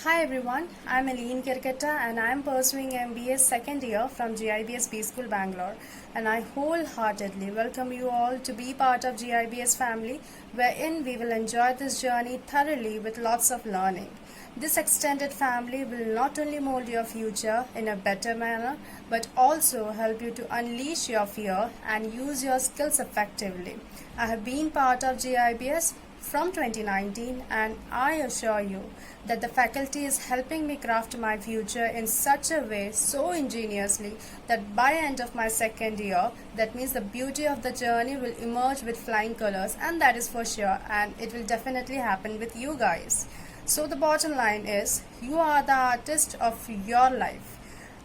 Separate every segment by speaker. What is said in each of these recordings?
Speaker 1: Hi everyone, I'm Aline Kirketta and I'm pursuing MBA second year from GIBS B School Bangalore, and I wholeheartedly welcome you all to be part of GIBS family, wherein we will enjoy this journey thoroughly with lots of learning. This extended family will not only mold your future in a better manner, but also help you to unleash your fear and use your skills effectively. I have been part of GIBS from 2019, and I assure you that the faculty is helping me craft my future in such a way, so ingeniously, that by end of my second year, that means the beauty of the journey will emerge with flying colors, and that is for sure, and it will definitely happen with you guys. So the bottom line is, you are the artist of your life.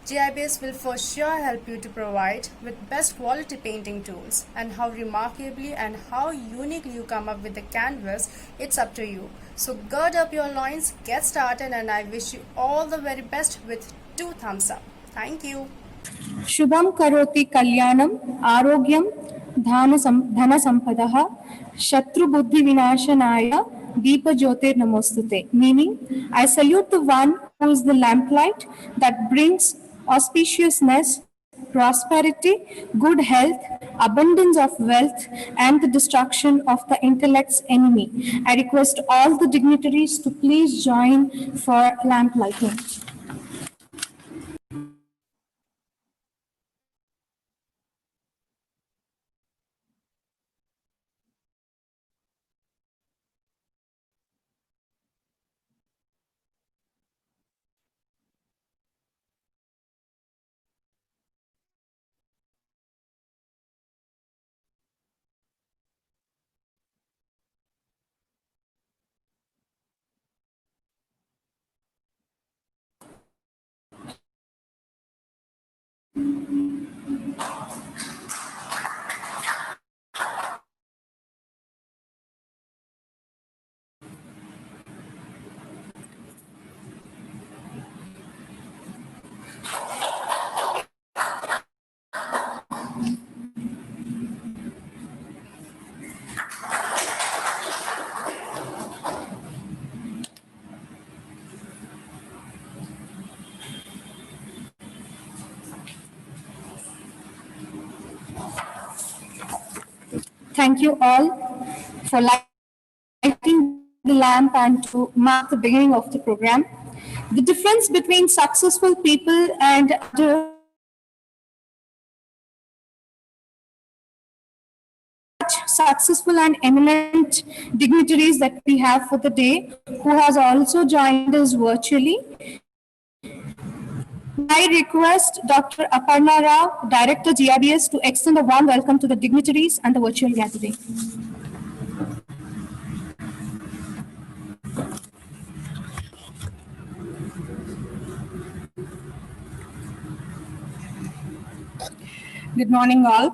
Speaker 1: GIBS will for sure help you to provide with best quality painting tools, and how remarkably and how uniquely you come up with the canvas, it's up to you. So gird up your loins, get started, and I wish you all the very best with 2 thumbs up. Thank you.
Speaker 2: Shubham karoti kalyanam arogyam dhana sampadah shatru buddhi vinashanaya deepa jyotir namostute. Meaning, I salute the one who is the lamplight that brings auspiciousness, prosperity, good health, abundance of wealth, and the destruction of the intellect's enemy. I request all the dignitaries to please join for lamplighting. Thank you all for lighting the lamp and to mark the beginning of the program. The difference between successful people and other successful and eminent dignitaries that we have for the day, who has also joined us virtually. I request Dr. Aparna Rao, Director GIBS, to extend a warm welcome to the dignitaries and the virtual gathering. Good morning, all.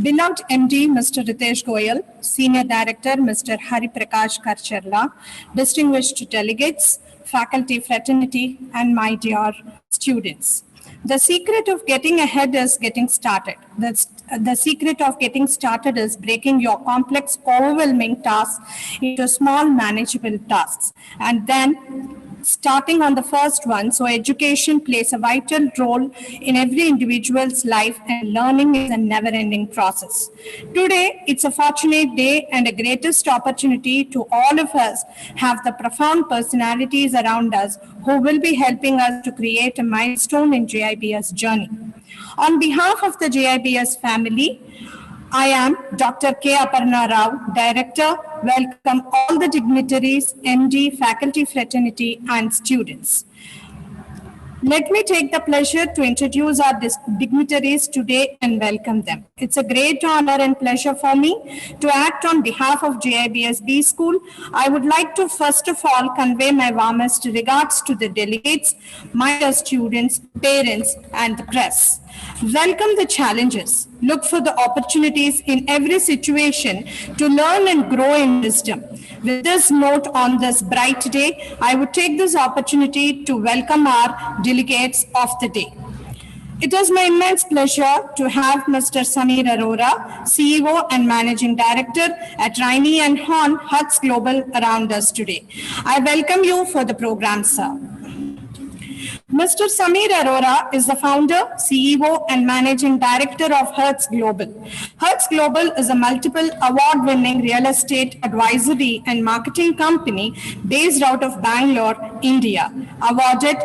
Speaker 2: Beloved MD, Mr. Ritesh Goyal, Senior Director, Mr. Hari Prakash Karcharla, distinguished delegates, faculty fraternity, and my dear students. The secret of getting ahead is getting started. The secret of getting started is breaking your complex, overwhelming tasks into small, manageable tasks, and then starting on the first one. So education plays a vital role in every individual's life, and learning is a never-ending process. Today, it's a fortunate day and a greatest opportunity to all of us have the profound personalities around us who will be helping us to create a milestone in GIBS journey. On behalf of the GIBS family, I am Dr. K. Aparna Rao, Director. Welcome all the dignitaries, MD, faculty fraternity, and students. Let me take the pleasure to introduce our dignitaries today and welcome them. It's a great honor and pleasure for me to act on behalf of GIBS B School. I would like to first of all convey my warmest regards to the delegates, my dear students, parents, and the press. Welcome the challenges. Look for the opportunities in every situation to learn and grow in wisdom. With this note on this bright day, I would take this opportunity to welcome our delegates of the day. It is my immense pleasure to have Mr. Samir Arora, CEO and Managing Director at Riney and Horn Hertz Global around us today. I welcome you for the program, sir. Mr. Samir Arora is the founder, CEO, and Managing Director of Hertz Global. Hertz Global is a multiple award-winning real estate advisory and marketing company based out of Bangalore, India, awarded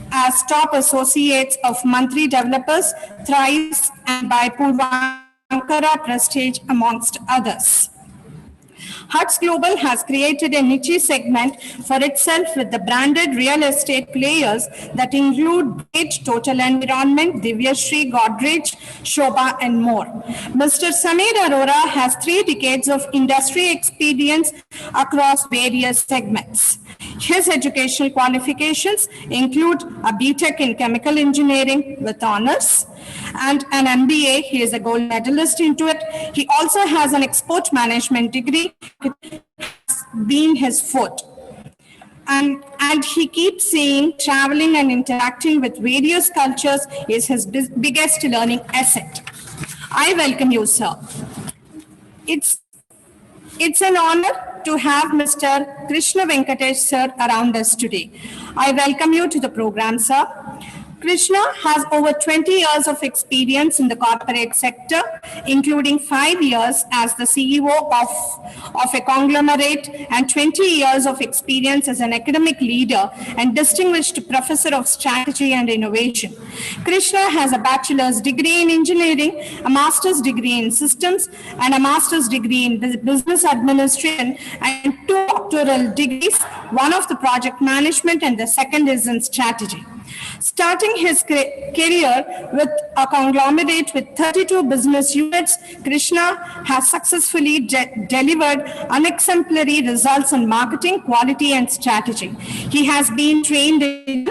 Speaker 2: as top associates of Mantri Developers, Thrice, and by Purvankara Prestige, amongst others. Hertz Global has created a niche segment for itself with the branded real estate players that include Gate, Total Environment, Divyashree, Godrej, Shobha, and more. Mr. Samir Arora has 3 decades of industry experience across various segments. His educational qualifications include a BTech in Chemical Engineering with honors and an MBA. He is a gold medalist into it. He also has an export management degree. It has been his forte. And he keeps saying traveling and interacting with various cultures is his biggest learning asset. I welcome you, sir. It's an honor to have Mr. Krishna Venkatesh, sir, around us today. I welcome you to the program, sir. Krishna has over 20 years of experience in the corporate sector, including 5 years as the CEO of a conglomerate and 20 years of experience as an academic leader and distinguished professor of strategy and innovation. Krishna has a bachelor's degree in engineering, a master's degree in systems, and a master's degree in business administration, and 2 doctoral degrees, one of the project management and the second is in strategy. Starting his career with a conglomerate with 32 business units, Krishna has successfully delivered unexemplary results in marketing, quality, and strategy. He has been trained in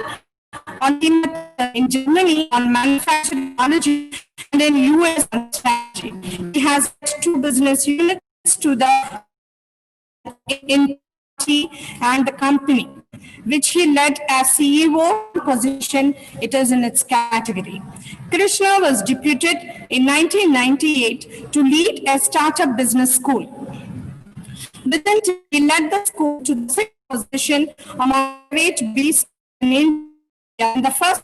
Speaker 2: Germany on manufacturing technology and in US on strategy. He has 2 business units to the and the company, which he led as CEO position. It is in its category. Krishna was deputed in 1998 to lead a startup business school. Within he led the school to the 6th position among great beasts in India and the first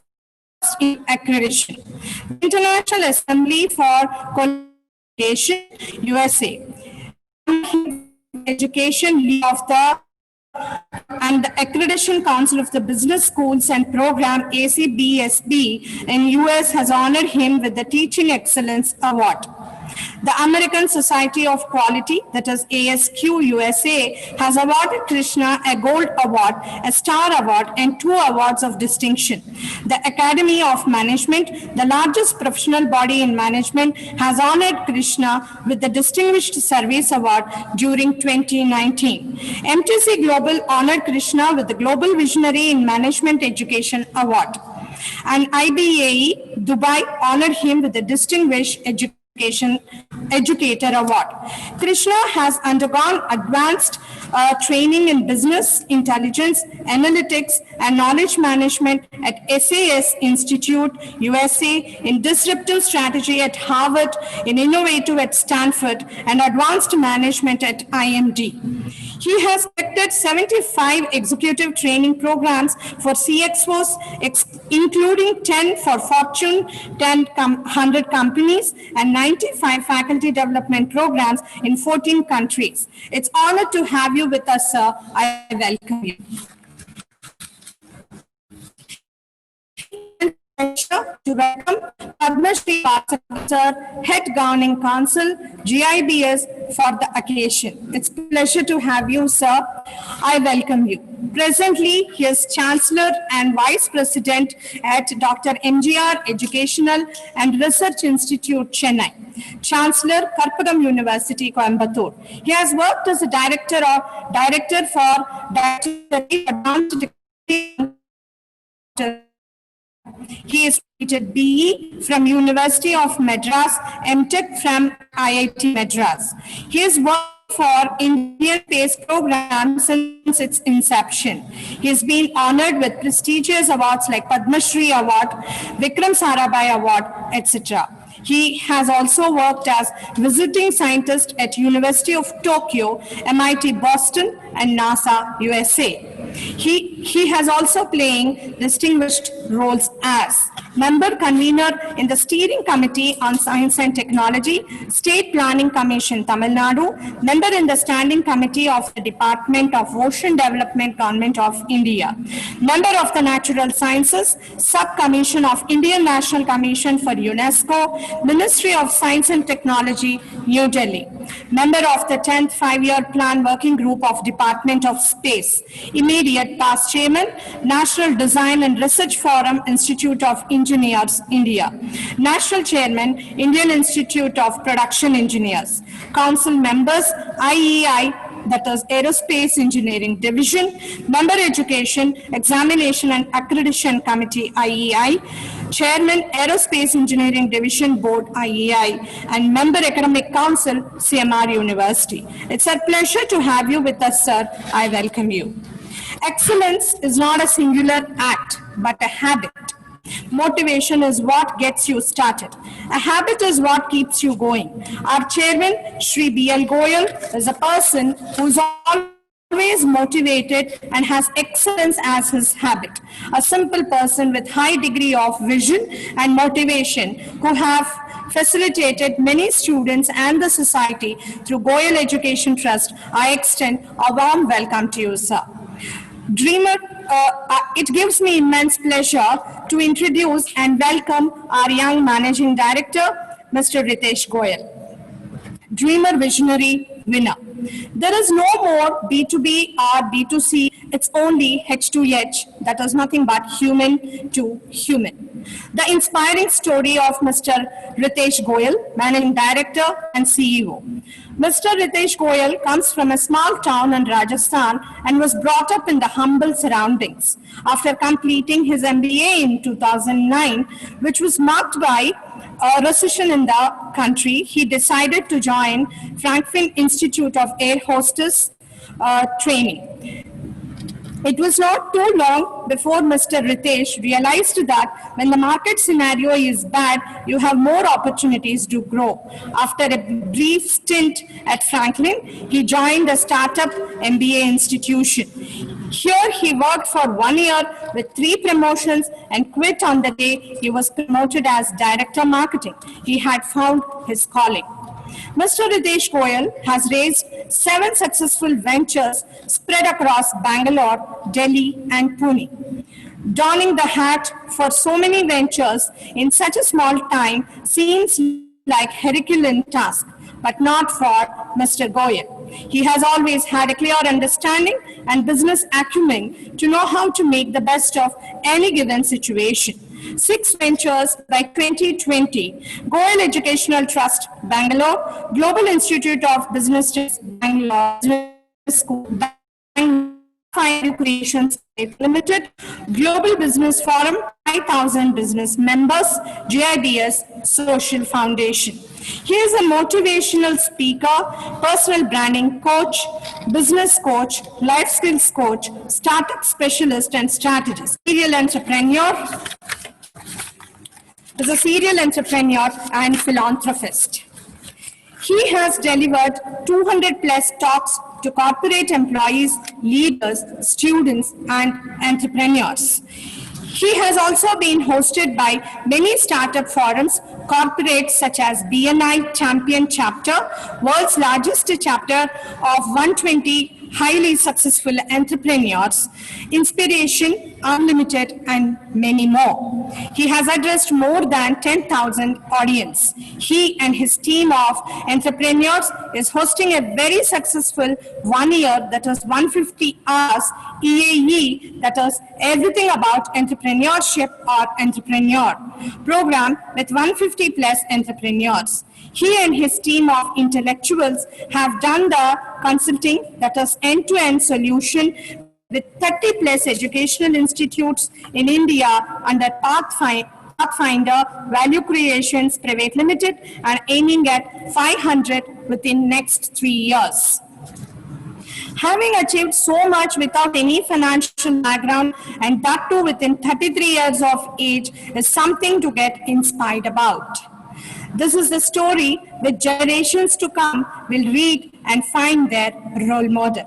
Speaker 2: in accreditation. The International Assembly for Qualification, USA. Education League of the and the Accreditation Council of the Business Schools and Program ACBSB in US has honored him with the Teaching Excellence Award. The American Society of Quality, that is ASQ USA, has awarded Krishna a Gold Award, a Star Award, and 2 awards of distinction. The Academy of Management, the largest professional body in management, has honored Krishna with the Distinguished Service Award during 2019. MTC Global honored Krishna with the Global Visionary in Management Education Award. And IBAE Dubai honored him with the Distinguished Educator Award. Krishna has undergone advanced training in business intelligence, analytics, and knowledge management at SAS Institute, USA, in disruptive strategy at Harvard, in innovative at Stanford, and advanced management at IMD. He has conducted 75 executive training programs for CXOs, including 10 for Fortune 100 companies and 95 faculty development programs in 14 countries. It's an honor to have you with us, sir. I welcome you. To welcome Padmashri R, Head Governing Council, GIBS, for the occasion. It's a pleasure to have you, sir. I welcome you. Presently, he is Chancellor and Vice President at Dr. MGR Educational and Research Institute, Chennai. Chancellor, Karpuram University, Coimbatore. He has worked as a Director for Advanced He is completed BE from University of Madras, MTech from IIT Madras. He has worked for Indian space program since its inception. He has been honored with prestigious awards like Padmashri Award, Vikram Sarabhai Award, etc. He has also worked as visiting scientist at University of Tokyo, MIT Boston, and NASA USA. He has also playing distinguished roles as member convener in the Steering Committee on Science and Technology, State Planning Commission, Tamil Nadu, member in the Standing Committee of the Department of Ocean Development, Government of India, member of the Natural Sciences, Sub-Commission of Indian National Commission for UNESCO, Ministry of Science and Technology, New Delhi, member of the 10th Five-Year Plan Working Group of Department of Space, immediate past chairman, National Design and Research Forum, Institute of Engineers, India, national chairman, Indian Institute of Production Engineers, council members, IEI, that is Aerospace Engineering Division, Member Education, Examination and Accreditation Committee, IEI, Chairman, Aerospace Engineering Division Board, IEI, and Member Academic Council, CMR University. It's a pleasure to have you with us, sir. I welcome you. Excellence is not a singular act, but a habit. Motivation is what gets you started. A habit is what keeps you going. Our chairman, Shri B.L. Goyal, is a person who's always motivated and has excellence as his habit. A simple person with high degree of vision and motivation who have facilitated many students and the society through Goyal Education Trust. I extend a warm welcome to you, sir. Dreamer, it gives me immense pleasure to introduce and welcome our young Managing Director, Mr. Ritesh Goyal. Dreamer, visionary, winner. There is no more B2B or B2C, it's only H2H, that is nothing but human to human. The inspiring story of Mr. Ritesh Goyal, Managing Director and CEO. Mr. Ritesh Goyal comes from a small town in Rajasthan and was brought up in the humble surroundings. After completing his MBA in 2009, which was marked by a recession in the country, he decided to join Franklin Institute of Air Hostess training. It was not too long before Mr. Ritesh realized that when the market scenario is bad, you have more opportunities to grow. After a brief stint at Franklin, he joined a startup MBA institution. Here he worked for 1 year with 3 promotions and quit on the day he was promoted as Director Marketing. He had found his calling. Mr. Ritesh Goyal has raised 7 successful ventures spread across Bangalore, Delhi, and Pune. Donning the hat for so many ventures in such a small time seems like a Herculean task, but not for Mr. Goyal. He has always had a clear understanding and business acumen to know how to make the best of any given situation. 6 ventures by 2020, Goyal Educational Trust, Bangalore, Global Institute of Business Studies, Bangalore, Business School, Bangalore, Creations Limited, Global Business Forum, 5,000 business members, GIBS, Social Foundation. He is a motivational speaker, personal branding coach, business coach, life skills coach, startup specialist and strategist, serial entrepreneur. Is a serial entrepreneur and philanthropist. He has delivered 200 plus talks to corporate employees, leaders, students, and entrepreneurs. He has also been hosted by many startup forums, corporates such as BNI Champion Chapter, world's largest chapter of 120 highly successful entrepreneurs, Inspiration, Unlimited, and many more. He has addressed more than 10,000 audience. He and his team of entrepreneurs is hosting a very successful 1 year, that is 150 hours EAE, that is everything about entrepreneurship or entrepreneur program with 150 plus entrepreneurs. He and his team of intellectuals have done the consulting, that is end-to-end solution with 30 plus educational institutes in India under Pathfinder Value Creations Private Limited and aiming at 500 within next 3 years. Having achieved so much without any financial background and that too within 33 years of age is something to get inspired about. This is the story that generations to come will read and find their role model.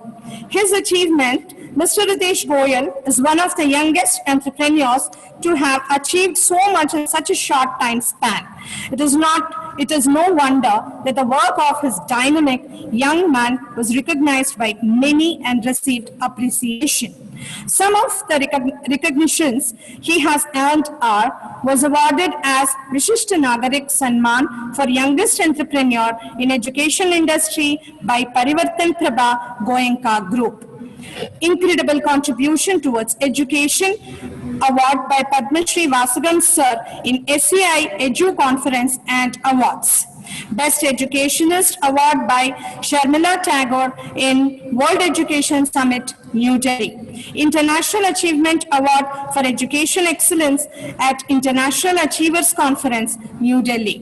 Speaker 2: His achievement, Mr. Ritesh Goyal is one of the youngest entrepreneurs to have achieved so much in such a short time span. It is no wonder that the work of his dynamic young man was recognized by many and received appreciation. Some of the recognitions he has earned was awarded as Vishishta Nagarik Sanman for Youngest Entrepreneur in Education Industry by Parivartan Prabha Goenka Group. Incredible contribution towards education award by Padmashri Vasagam Sir in SCI Edu Conference and Awards. Best Educationist Award by Sharmila Tagore in World Education Summit, New Delhi. International Achievement Award for Education Excellence at International Achievers Conference, New Delhi.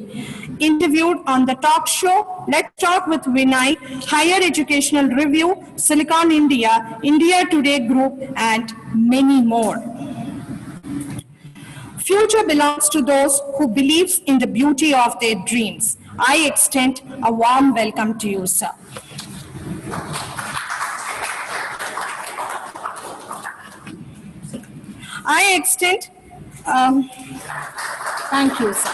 Speaker 2: Interviewed on the talk show Let's Talk with Vinay, Higher Educational Review, Silicon India, India Today Group, and many more. Future belongs to those who believes in the beauty of their dreams. I extend a warm welcome to you, sir. Thank you, sir.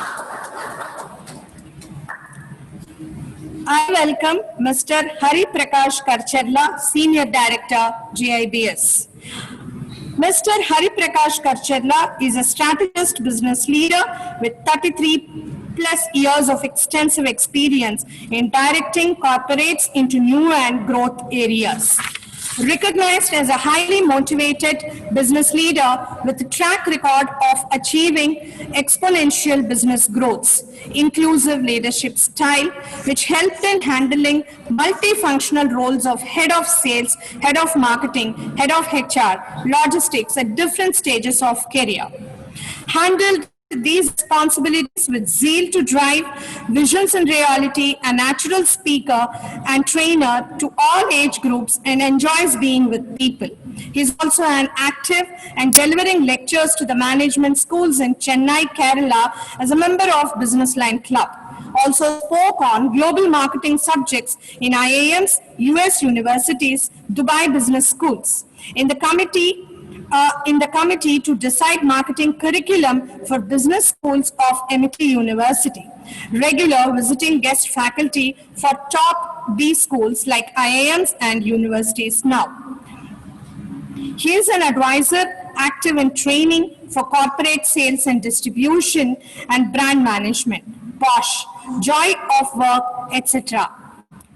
Speaker 2: I welcome Mr. Hari Prakash Karcharla, Senior Director, GIBS. Mr. Hari Prakash Karcharla is a strategist business leader with 33 plus years of extensive experience in directing corporates into new and growth areas. Recognized as a highly motivated business leader with a track record of achieving exponential business growths, inclusive leadership style, which helped in handling multifunctional roles of head of sales, head of marketing, head of HR, logistics at different stages of career. Handled these responsibilities with zeal to drive visions in reality, a natural speaker and trainer to all age groups, and enjoys being with people. He is also an active and delivering lectures to the management schools in Chennai, Kerala as a member of Business Line Club. Also spoke on global marketing subjects in IIMs, US universities, Dubai business schools. In the committee to decide marketing curriculum for business schools of MIT University. Regular visiting guest faculty for top B schools like IIMs and universities now. He is an advisor active in training for corporate sales and distribution and brand management, POSH, joy of work, etc.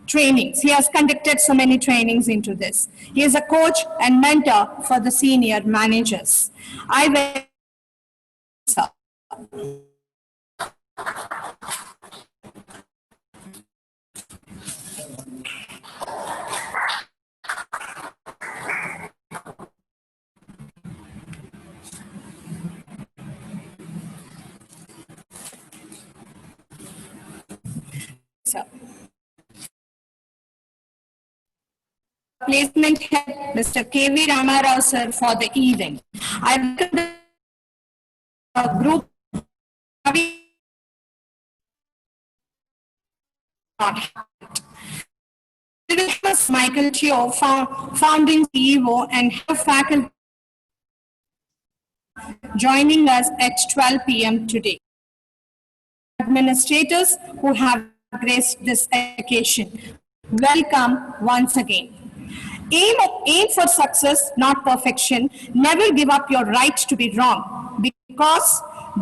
Speaker 2: Trainings. He has conducted so many trainings into this. He is a coach and mentor for the senior managers. I will, sir. Sir. Placement head, Mr. K.V. Ramarao, sir, for the event. I welcome the group. Michael Teoh, founding CEO and head of faculty, joining us at 12 p.m. today. Administrators who have graced this occasion, welcome once again. Aim for success, not perfection. Never give up your right to be wrong, because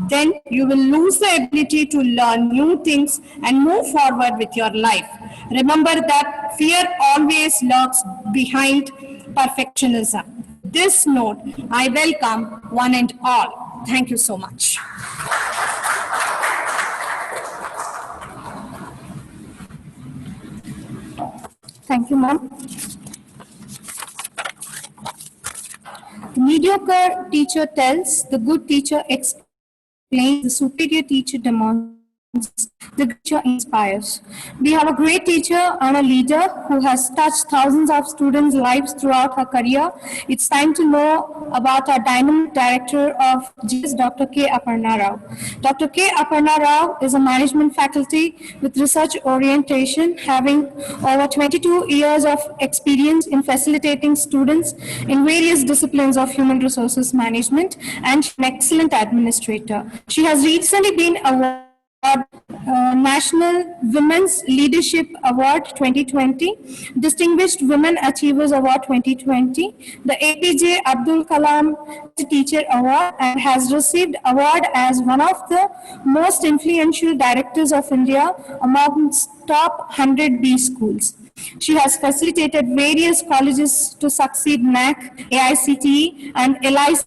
Speaker 2: then you will lose the ability to learn new things and move forward with your life. Remember that fear always lurks behind perfectionism. This note, I welcome one and all. Thank you so much. Thank you, ma'am. The mediocre teacher tells, the good teacher explains. explains, the superior teacher demonstrates, the teacher inspires. We have a great teacher and a leader who has touched thousands of students' lives throughout her career. It's time to know about our dynamic director of GIBS, Dr. K. Aparna Rao. Dr. K. Aparna Rao is a management faculty with research orientation, having over 22 years of experience in facilitating students in various disciplines of human resources management, and she's an excellent administrator. She has recently been awarded National Women's Leadership Award 2020, Distinguished Women Achievers Award 2020, the APJ Abdul Kalam Teacher Award, and has received award as one of the most influential directors of India amongst top 100 B schools. She has facilitated various colleges to succeed NAC, AICTE, and LIC.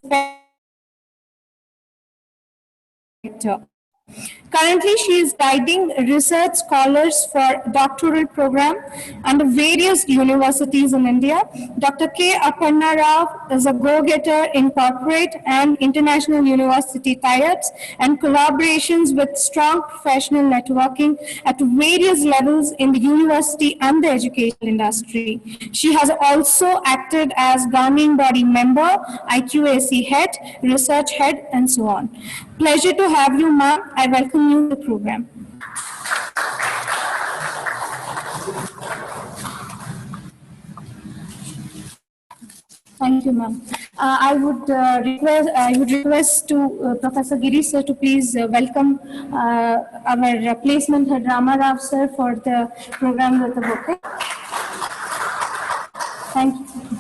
Speaker 2: Currently, she is guiding research scholars for doctoral program under various universities in India. Dr. K. Aparna Rao is a go-getter in corporate and international university tie-ups and collaborations with strong professional networking at various levels in the university and the educational industry. She has also acted as governing body member, IQAC head, research head, and so on. Pleasure to have you, ma'am. I welcome you to the program. Thank you, ma'am. I would request to Professor Girish sir to please welcome our placement head Rama Rao sir for the program with the bouquet. Thank you.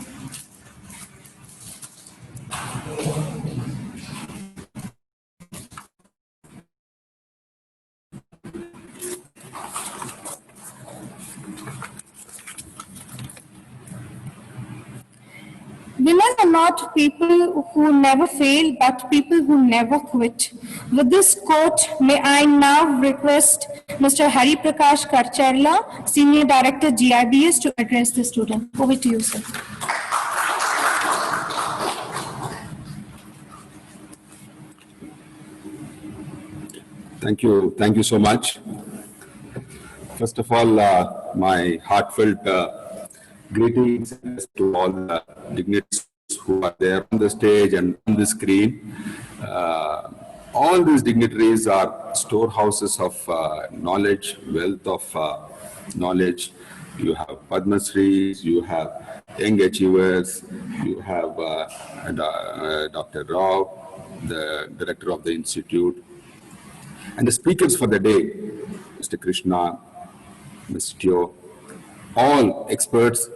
Speaker 2: Women are not people who never fail, but people who never quit. With this quote, may I now request Mr. Hari Prakash Karcharla, Senior Director, GIBS, to address the student. Over to you, sir.
Speaker 3: Thank you so much. First of all, my heartfelt greetings to all the dignitaries who are there on the stage and on the screen. All these dignitaries are storehouses of knowledge, wealth of knowledge. You have Padmashri, you have young achievers, you have Dr. Rao, the director of the institute, and the speakers for the day, Mr. Krishna, Mr. Teoh, all experts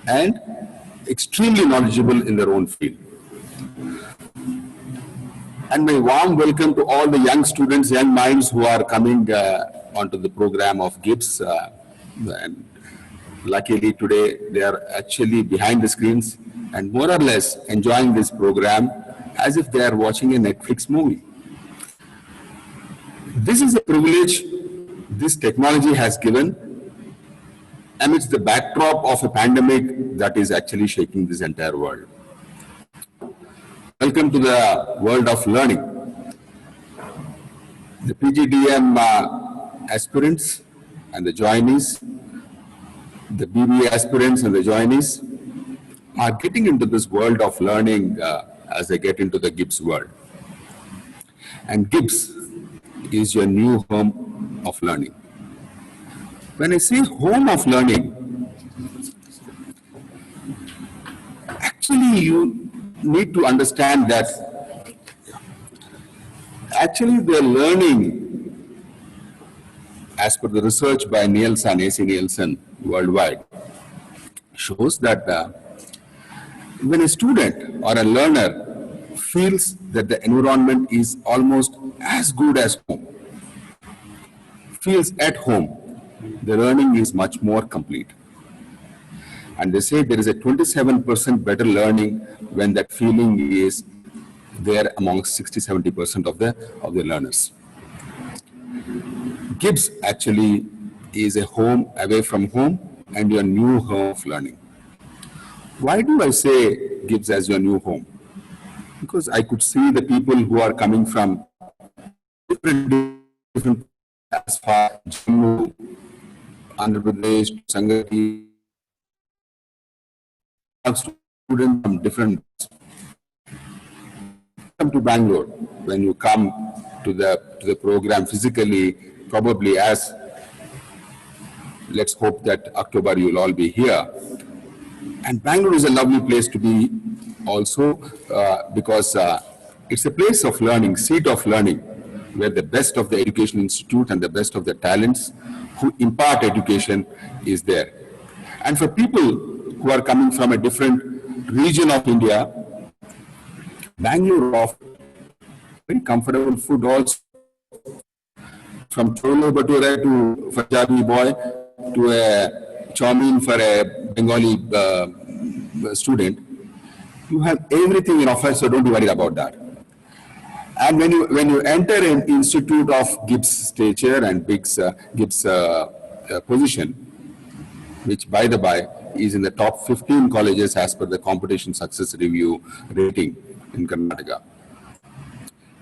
Speaker 3: and extremely knowledgeable in their own field. And my warm welcome to all the young students, young minds who are coming onto the program of GIBS. And luckily today they are actually behind the screens and more or less enjoying this program as if they are watching a Netflix movie. This is a privilege this technology has given amidst the backdrop of a pandemic that is actually shaking this entire world. Welcome to the world of learning. The PGDM aspirants and the joinees, the BBA aspirants and the joinees are getting into this world of learning as they get into the GIBS world. And GIBS is your new home of learning. When I say home of learning, actually you need to understand that actually the learning, as per the research by Nielsen, AC Nielsen worldwide, shows that when a student or a learner feels that the environment is almost as good as home, feels at home, the learning is much more complete. And they say there is a 27% better learning when that feeling is there amongst 60-70% of the learners. GIBS actually is a home away from home and your new home of learning. Why do I say GIBS as your new home? Because I could see the people who are coming from different as far as Jammu, Andhra Pradesh, Sangati, students from different. Come to Bangalore. When you come to the program physically, probably as let's hope that October you'll all be here. And Bangalore is a lovely place to be also because it's a place of learning, seat of learning, where the best of the education institute and the best of the talents who impart education is there. And for people who are coming from a different region of India, Bangalore offers very comfortable food also. From chole bhature to Punjabi boy to a chowmein for a Bengali student, you have everything in offer, so don't be worried about that. And when you enter an institute of GIBS stature and GIBS position, which by the by is in the top 15 colleges as per the competition success review rating in Karnataka,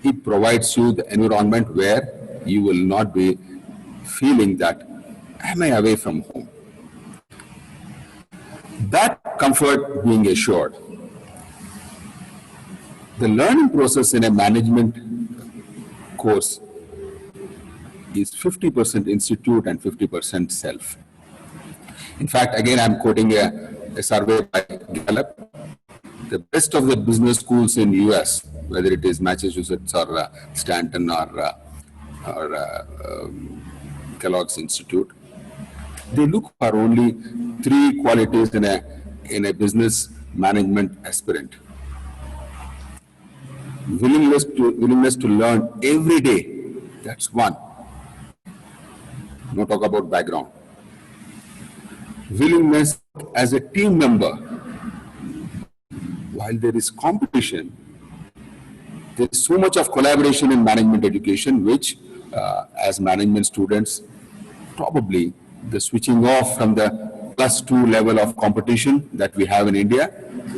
Speaker 3: it provides you the environment where you will not be feeling that, am I away from home? That comfort being assured. The learning process in a management course is 50% institute and 50% self. In fact, again, I'm quoting a survey by Gallup. The best of the business schools in US, whether it is Massachusetts or Stanton or Kellogg's Institute, they look for only 3 qualities in a business management aspirant. Willingness to learn every day, that's one. No talk about background. Willingness as a team member. While there is competition, there is so much of collaboration in management education, which as management students, probably the switching off from the +2 level of competition that we have in India,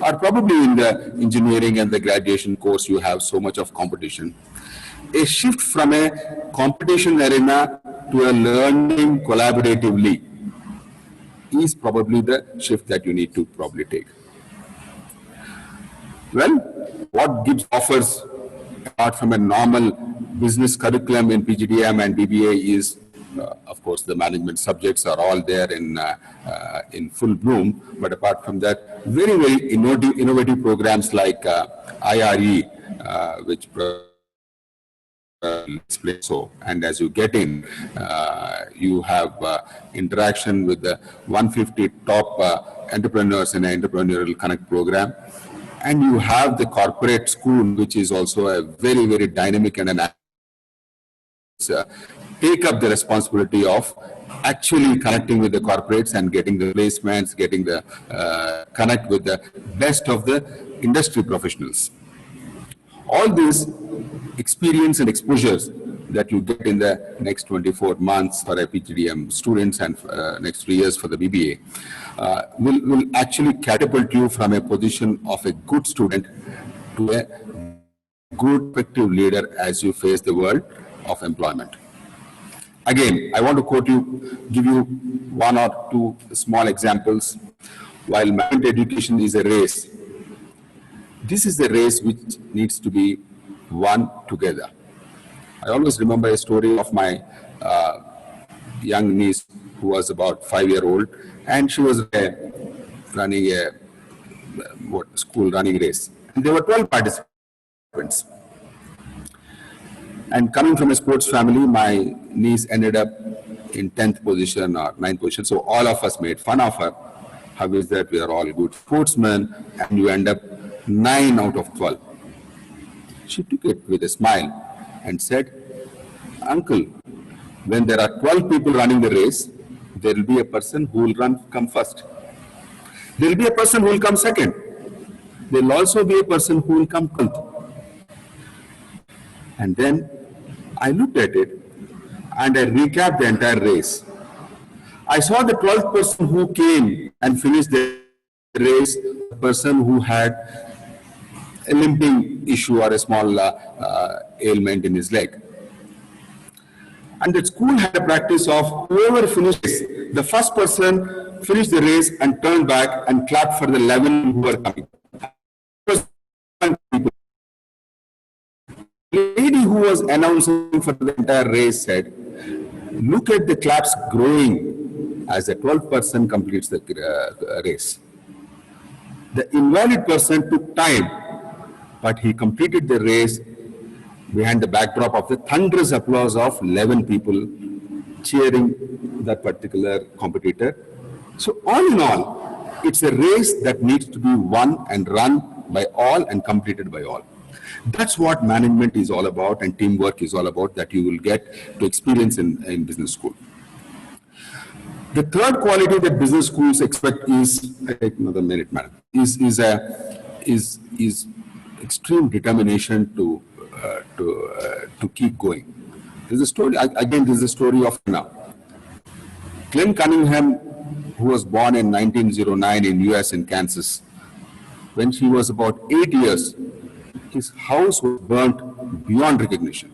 Speaker 3: or probably in the engineering and the graduation course, you have so much of competition. A shift from a competition arena to a learning collaboratively is probably the shift that you need to probably take. Well, what GIBS offers apart from a normal business curriculum in PGDM and BBA is, of course, the management subjects are all there in full bloom. But apart from that, very, very innovative programs like IRE, which explain so. And as you get in, you have interaction with the 150 top entrepreneurs in an entrepreneurial connect program. And you have the corporate school, which is also a very, very dynamic and an take up the responsibility of actually connecting with the corporates and getting the placements, getting the connect with the best of the industry professionals. All these experience and exposures that you get in the next 24 months for a PGDM students and next 3 years for the BBA will actually catapult you from a position of a good student to a good effective leader as you face the world of employment. Again, I want to give you 1 or 2 small examples. While management education is a race, this is a race which needs to be won together. I always remember a story of my young niece who was about 5-year-old, and she was running a school running race. And there were 12 participants. And coming from a sports family, my niece ended up in 10th position or 9th position. So all of us made fun of her. How is that we are all good sportsmen and you end up 9 out of 12. She took it with a smile and said, "Uncle, when there are 12 people running the race, there will be a person who will come first. There will be a person who will come second. There will also be a person who will come 12th. And then I looked at it and I recapped the entire race. I saw the 12th person who came and finished the race, the person who had a limping issue or a small ailment in his leg. And the school had a practice of whoever finishes, the first person finished the race and turned back and clapped for the 11 who were coming. The lady who was announcing for the entire race said, look at the claps growing as the 12th person completes the race. The invalid person took time, but he completed the race behind the backdrop of the thunderous applause of 11 people cheering that particular competitor. So all in all, it's a race that needs to be won and run by all and completed by all. That's what management is all about and teamwork is all about, that you will get to experience in business school. The third quality that business schools expect is, I take another minute, madam, is extreme determination to keep going. There's a story, again, this is a story of now. Glenn Cunningham, who was born in 1909 in US in Kansas, when she was about 8 years, his house was burnt beyond recognition.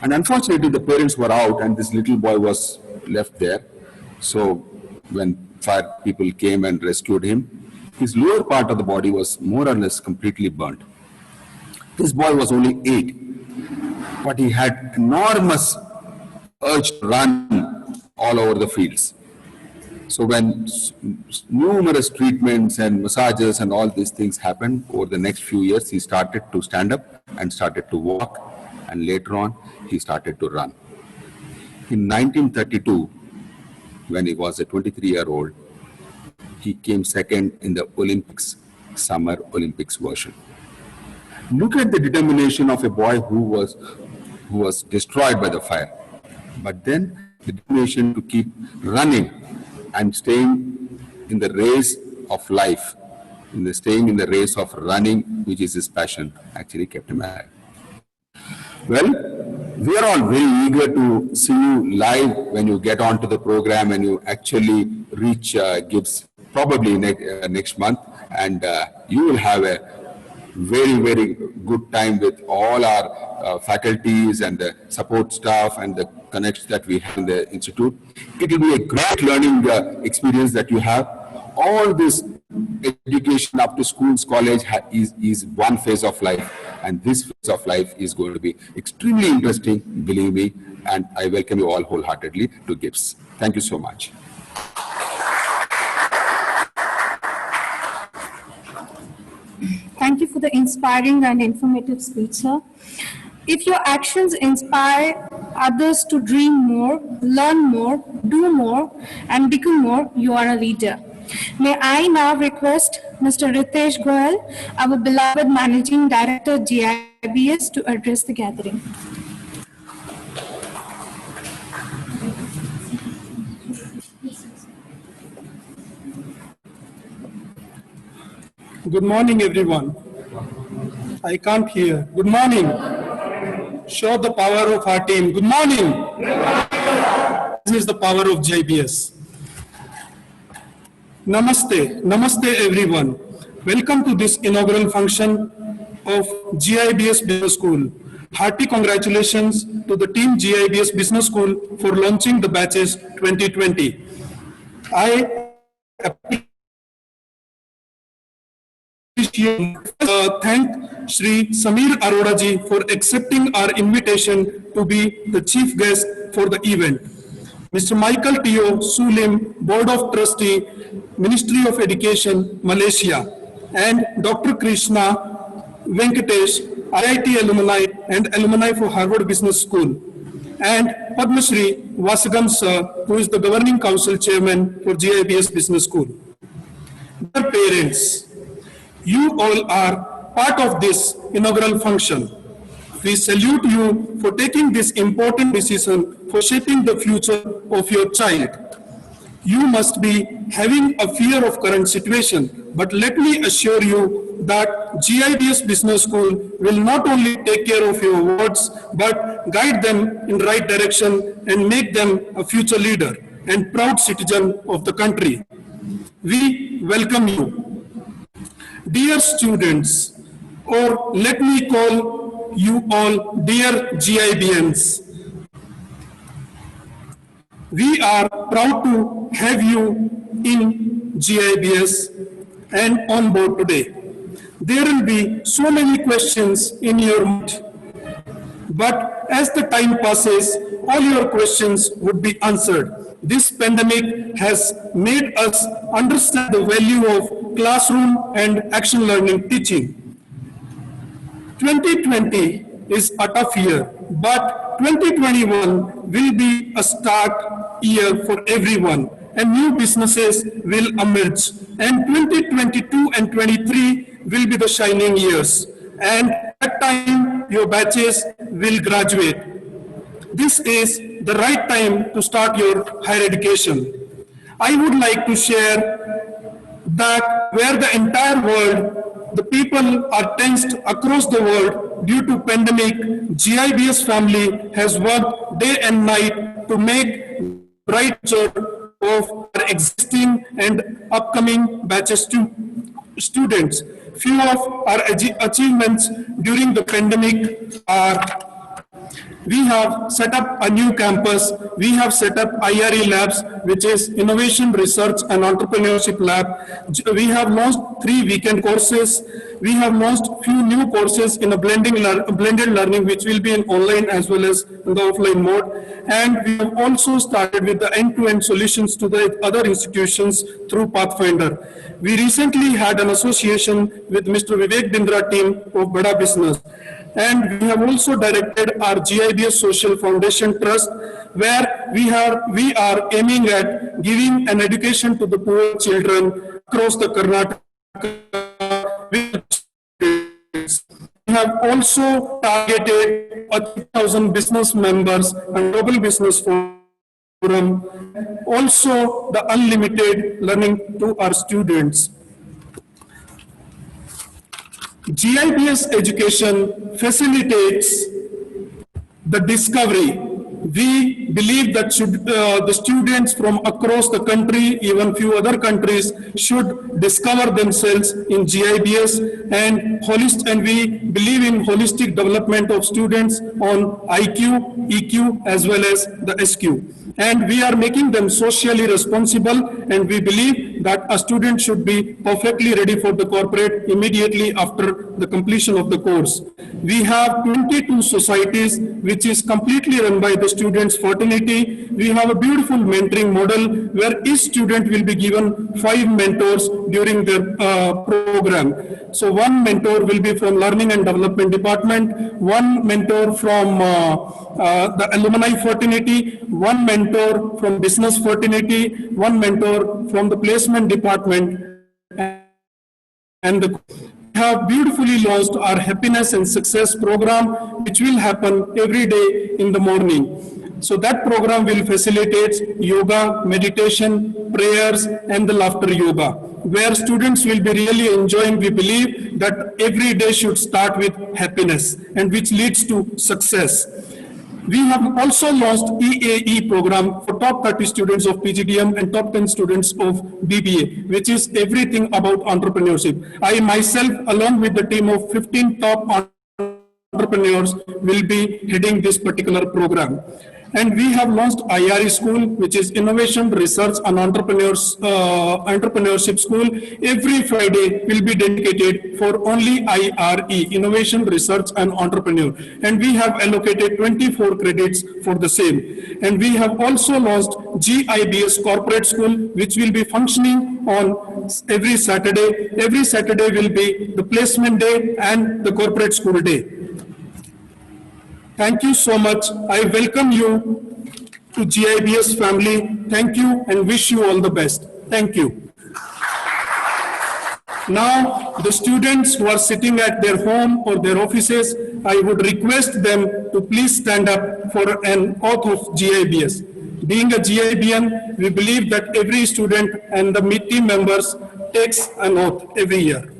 Speaker 3: And unfortunately, the parents were out and this little boy was left there. So when fire people came and rescued him, his lower part of the body was more or less completely burnt. This boy was only 8, but he had enormous urge to run all over the fields. So when numerous treatments and massages and all these things happened, over the next few years, he started to stand up and started to walk, and later on, he started to run. In 1932, when he was a 23-year-old, he came second in the Olympics, Summer Olympics version. Look at the determination of a boy who was destroyed by the fire, but then the determination to keep running and staying in the race of life, staying in the race of running, which is his passion, actually kept him alive. Well, we are all very eager to see you live when you get onto the program and you actually reach GIBS probably next month, and you will have a very, very good time with all our faculties and the support staff and the connections that we have in the institute. It will be a great learning experience that you have. All this education up to schools, college is one phase of life, and this phase of life is going to be extremely interesting, believe me, and I welcome you all wholeheartedly to GIBS. Thank you so much.
Speaker 2: Thank you for the inspiring and informative speech, sir. If your actions inspire others to dream more, learn more, do more, and become more, you are a leader. May I now request Mr. Ritesh Goyal, our beloved Managing Director, GIBS, to address the gathering.
Speaker 4: Good morning, everyone. I can't hear. Good morning. Show the power of our team. Good morning. This is the power of GIBS. Namaste. Namaste, everyone. Welcome to this inaugural function of GIBS Business School. Hearty congratulations to the team GIBS Business School for launching the batches 2020. I thank Shri Samir Arora ji for accepting our invitation to be the chief guest for the event. Mr. Michael Teoh, Sulim, Board of Trustee, Ministry of Education, Malaysia, and Dr. Krishna, Venkatesh, IIT alumni and alumni for Harvard Business School, and Padmashri Vasagam sir, who is the Governing Council Chairman for GIBS Business School. Dear parents, you all are part of this inaugural function. We salute you for taking this important decision for shaping the future of your child. You must be having a fear of current situation, but let me assure you that GIBS Business School will not only take care of your words, but guide them in the right direction and make them a future leader and proud citizen of the country. We welcome you. Dear students, or let me call you all dear GIBians, We are proud to have you in GIBS and on board today. There will be so many questions in your mind, but as the time passes, all your questions would be answered. This pandemic has made us understand the value of classroom and action learning teaching. 2020 is a tough year, but 2021 will be a start year for everyone, and new businesses will emerge. And 2022 and 23 will be the shining years, and at that time your batches will graduate. This is the right time to start your higher education. I would like to share that where the entire world, the people are tensed across the world due to pandemic, GIBS family has worked day and night to make bright future of our existing and upcoming batches to students. Few of our achievements during the pandemic are: we have set up a new campus. We have set up IRE labs, which is Innovation, Research and Entrepreneurship Lab. We have launched 3 weekend courses. We have launched few new courses in a blended learning, which will be in online as well as in the offline mode. And we have also started with the end-to-end solutions to the other institutions through Pathfinder. We recently had an association with Mr. Vivek Bindra team of Bada Business. And we have also directed our GIBS Social Foundation Trust, where we are aiming at giving an education to the poor children across the Karnataka. We have also targeted 1,000 business members and global business forum, also the unlimited learning to our students. GIBS education facilitates the discovery. We believe that the students from across the country, even few other countries, should discover themselves in GIBS and we believe in holistic development of students on IQ, EQ as well as the SQ. And we are making them socially responsible, and we believe that a student should be perfectly ready for the corporate immediately after the completion of the course. We have 22 societies which is completely run by the students' fraternity. We have a beautiful mentoring model where each student will be given 5 mentors during their program. So one mentor will be from Learning and Development Department, one mentor from the Alumni fraternity, one mentor from Business fraternity, one mentor from the Placement Department, and we have beautifully launched our Happiness and Success program, which will happen every day in the morning. So that program will facilitate yoga, meditation, prayers, and the laughter yoga, where students will be really enjoying. We believe that every day should start with happiness, and which leads to success. We have also launched EAE program for top 30 students of PGDM and top 10 students of BBA, which is everything about entrepreneurship. I myself, along with the team of 15 top entrepreneurs, will be heading this particular program. And we have launched IRE School, which is Innovation, Research and Entrepreneurship School. Every Friday will be dedicated for only IRE, Innovation, Research and Entrepreneur. And we have allocated 24 credits for the same. And we have also launched GIBS Corporate School, which will be functioning on every Saturday. Every Saturday will be the placement day and the corporate school day. Thank you so much. I welcome you to GIBS family. Thank you and wish you all the best. Thank you. Now, the students who are sitting at their home or their offices, I would request them to please stand up for an oath of GIBS. Being a GIBN, we believe that every student and the team members takes an oath every year.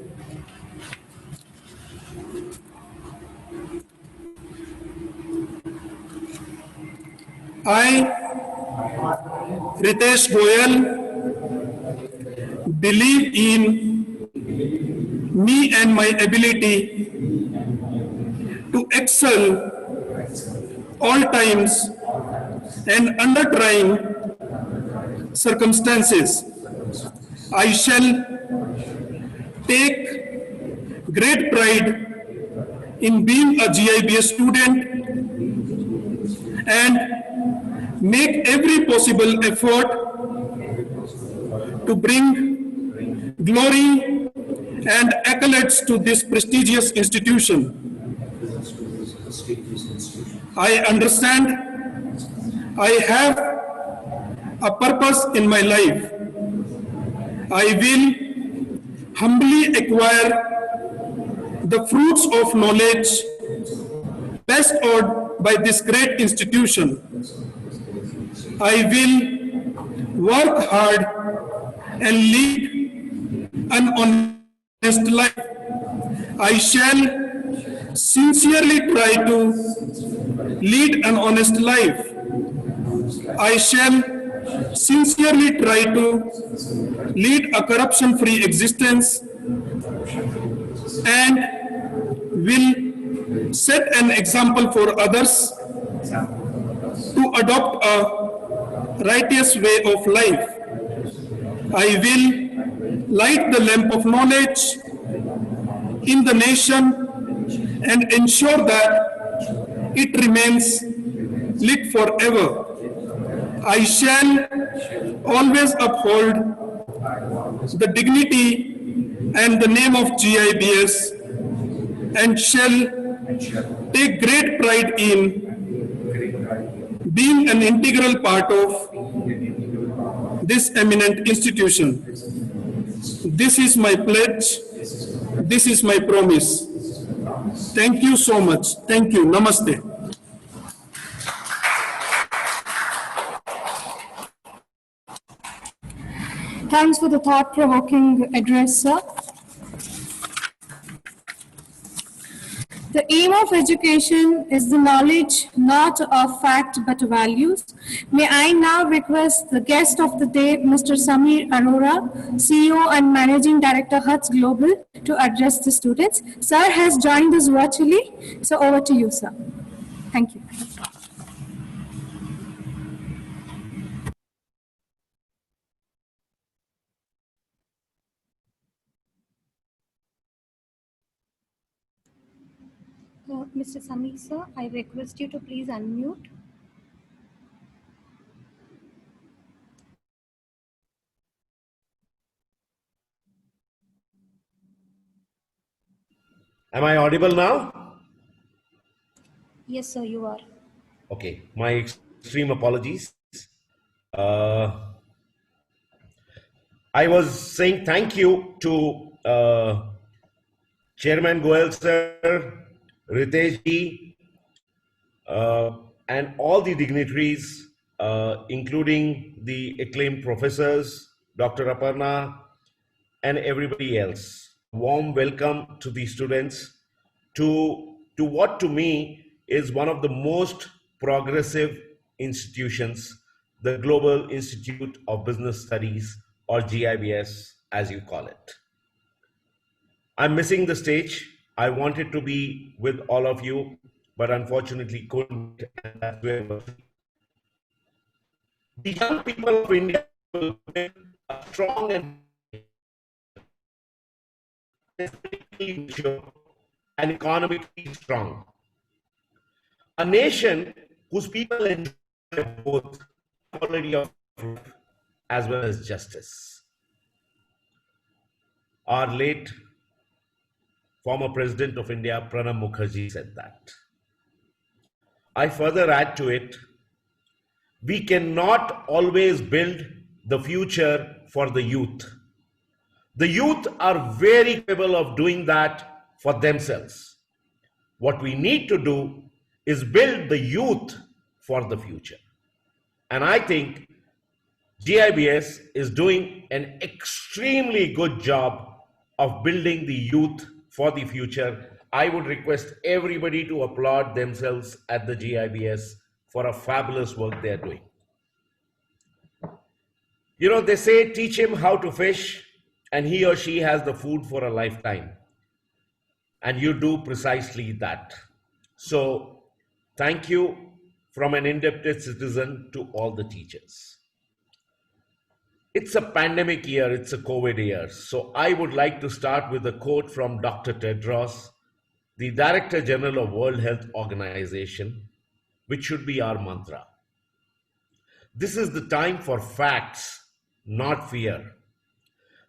Speaker 4: I, Ritesh Goyal, believe in me and my ability to excel all times and under trying circumstances. I shall take great pride in being a GIBS student and make every possible effort to bring glory and accolades to this prestigious institution. I understand I have a purpose in my life. I will humbly acquire the fruits of knowledge bestowed by this great institution. I will work hard and lead an honest life. I shall sincerely try to lead an honest life. I shall sincerely try to lead a corruption-free existence and will set an example for others to adopt a righteous way of life. I will light the lamp of knowledge in the nation and ensure that it remains lit forever. I shall always uphold the dignity and the name of GIBS and shall take great pride in being an integral part of this eminent institution. This is my pledge. This is my promise. Thank you so much. Thank you. Namaste.
Speaker 2: Thanks for the thought-provoking address, sir. The aim of education is the knowledge not of fact but values. May I now request the guest of the day, Mr. Samir Arora, CEO and Managing Director, HUTS Global, to address the students. Sir has joined us virtually, so over to you, sir. Thank you. Mr. Samir, sir, I request you to please unmute.
Speaker 5: Am I audible now?
Speaker 2: Yes, sir, you are.
Speaker 5: Okay, my extreme apologies. I was saying thank you to Chairman Goel sir, Ritesh ji, and all the dignitaries, including the acclaimed professors, Dr. Aparna, and everybody else. Warm welcome to the students to what to me is one of the most progressive institutions, the Global Institute of Business Studies, or GIBS as you call it. I'm missing the stage. I wanted to be with all of you, but unfortunately couldn't. And that's where the young people of India will build a strong and and economically strong. A nation whose people enjoy both quality of life as well as justice. Our late former President of India, Pranab Mukherjee, said that. I further add to it, we cannot always build the future for the youth. The youth are very capable of doing that for themselves. What we need to do is build the youth for the future. And I think GIBS is doing an extremely good job of building the youth for the future. I would request everybody to applaud themselves at the GIBS for a fabulous work they're doing. You know, they say teach him how to fish and he or she has the food for a lifetime. And you do precisely that. So thank you from an indebted citizen to all the teachers. It's a pandemic year, it's a COVID year. So I would like to start with a quote from Dr. Tedros, the Director General of World Health Organization, which should be our mantra. This is the time for facts, not fear.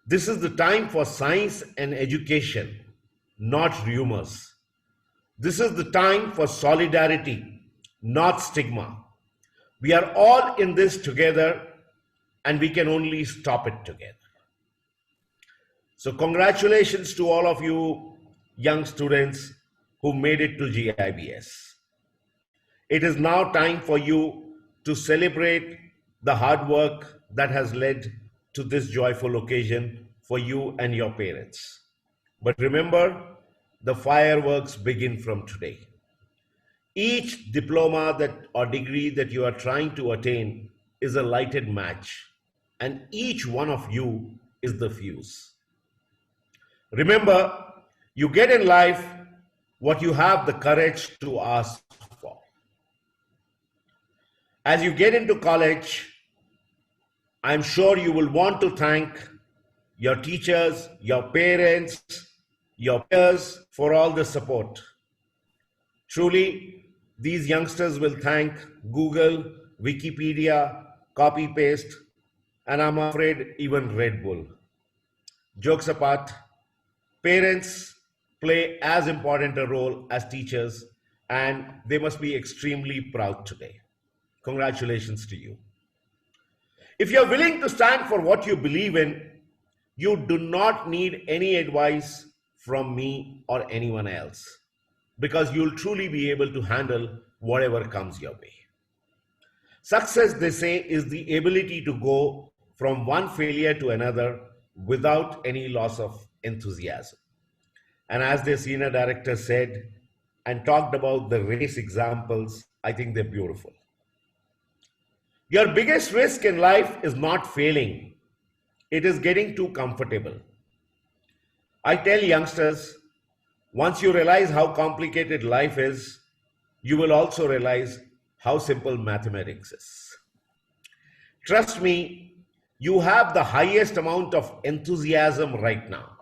Speaker 5: This is the time for science and education, not rumors. This is the time for solidarity, not stigma. We are all in this together, and we can only stop it together. So congratulations to all of you young students who made it to GIBS. It is now time for you to celebrate the hard work that has led to this joyful occasion for you and your parents. But remember, the fireworks begin from today. Each diploma or degree that you are trying to attain is a lighted match, and each one of you is the fuse. Remember, you get in life what you have the courage to ask for. As you get into college, I'm sure you will want to thank your teachers, your parents, your peers for all the support. Truly, these youngsters will thank Google, Wikipedia, copy-paste, and I'm afraid even Red Bull. Jokes apart, parents play as important a role as teachers, and they must be extremely proud today. Congratulations to you. If you're willing to stand for what you believe in, you do not need any advice from me or anyone else, because you'll truly be able to handle whatever comes your way. Success, they say, is the ability to go from one failure to another without any loss of enthusiasm. And as the senior director said and talked about the race examples, I think they're beautiful. Your biggest risk in life is not failing. It is getting too comfortable. I tell youngsters, once you realize how complicated life is, you will also realize how simple mathematics is. Trust me, you have the highest amount of enthusiasm right now,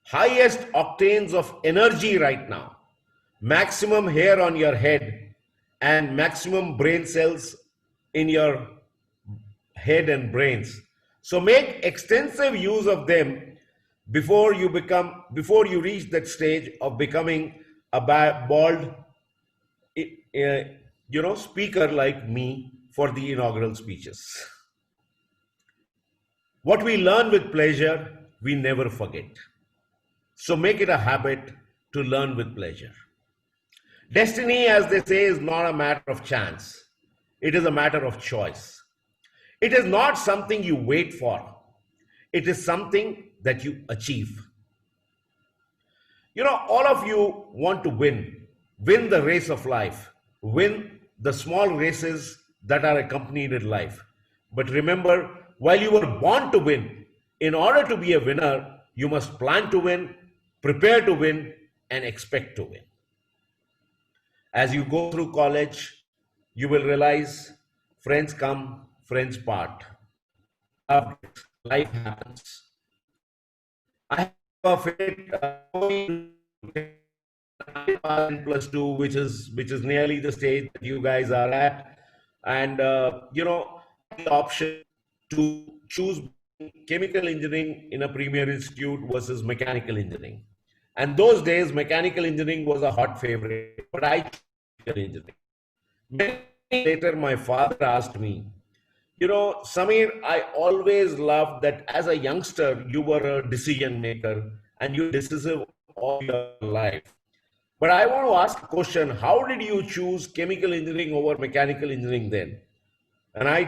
Speaker 5: highest octanes of energy right now, maximum hair on your head, and maximum brain cells in your head and brains. So make extensive use of them before you reach that stage of becoming a bald, speaker like me for the inaugural speeches. What we learn with pleasure, we never forget. So make it a habit to learn with pleasure. Destiny, as they say, is not a matter of chance. It is a matter of choice. It is not something you wait for. It is something that you achieve. All of you want to win the race of life, win the small races that are accompanied in life. But remember, while you were born to win, in order to be a winner, you must plan to win, prepare to win, and expect to win. As you go through college, you will realize friends come, friends part. Life happens. I have a favorite +2, which is nearly the stage that you guys are at, and the option to choose chemical engineering in a premier institute versus mechanical engineering. And those days, mechanical engineering was a hot favorite, but I chose chemical engineering. Many later, my father asked me, Samir, I always loved that as a youngster, you were a decision maker and you were decisive all your life. But I want to ask a question, how did you choose chemical engineering over mechanical engineering then? And I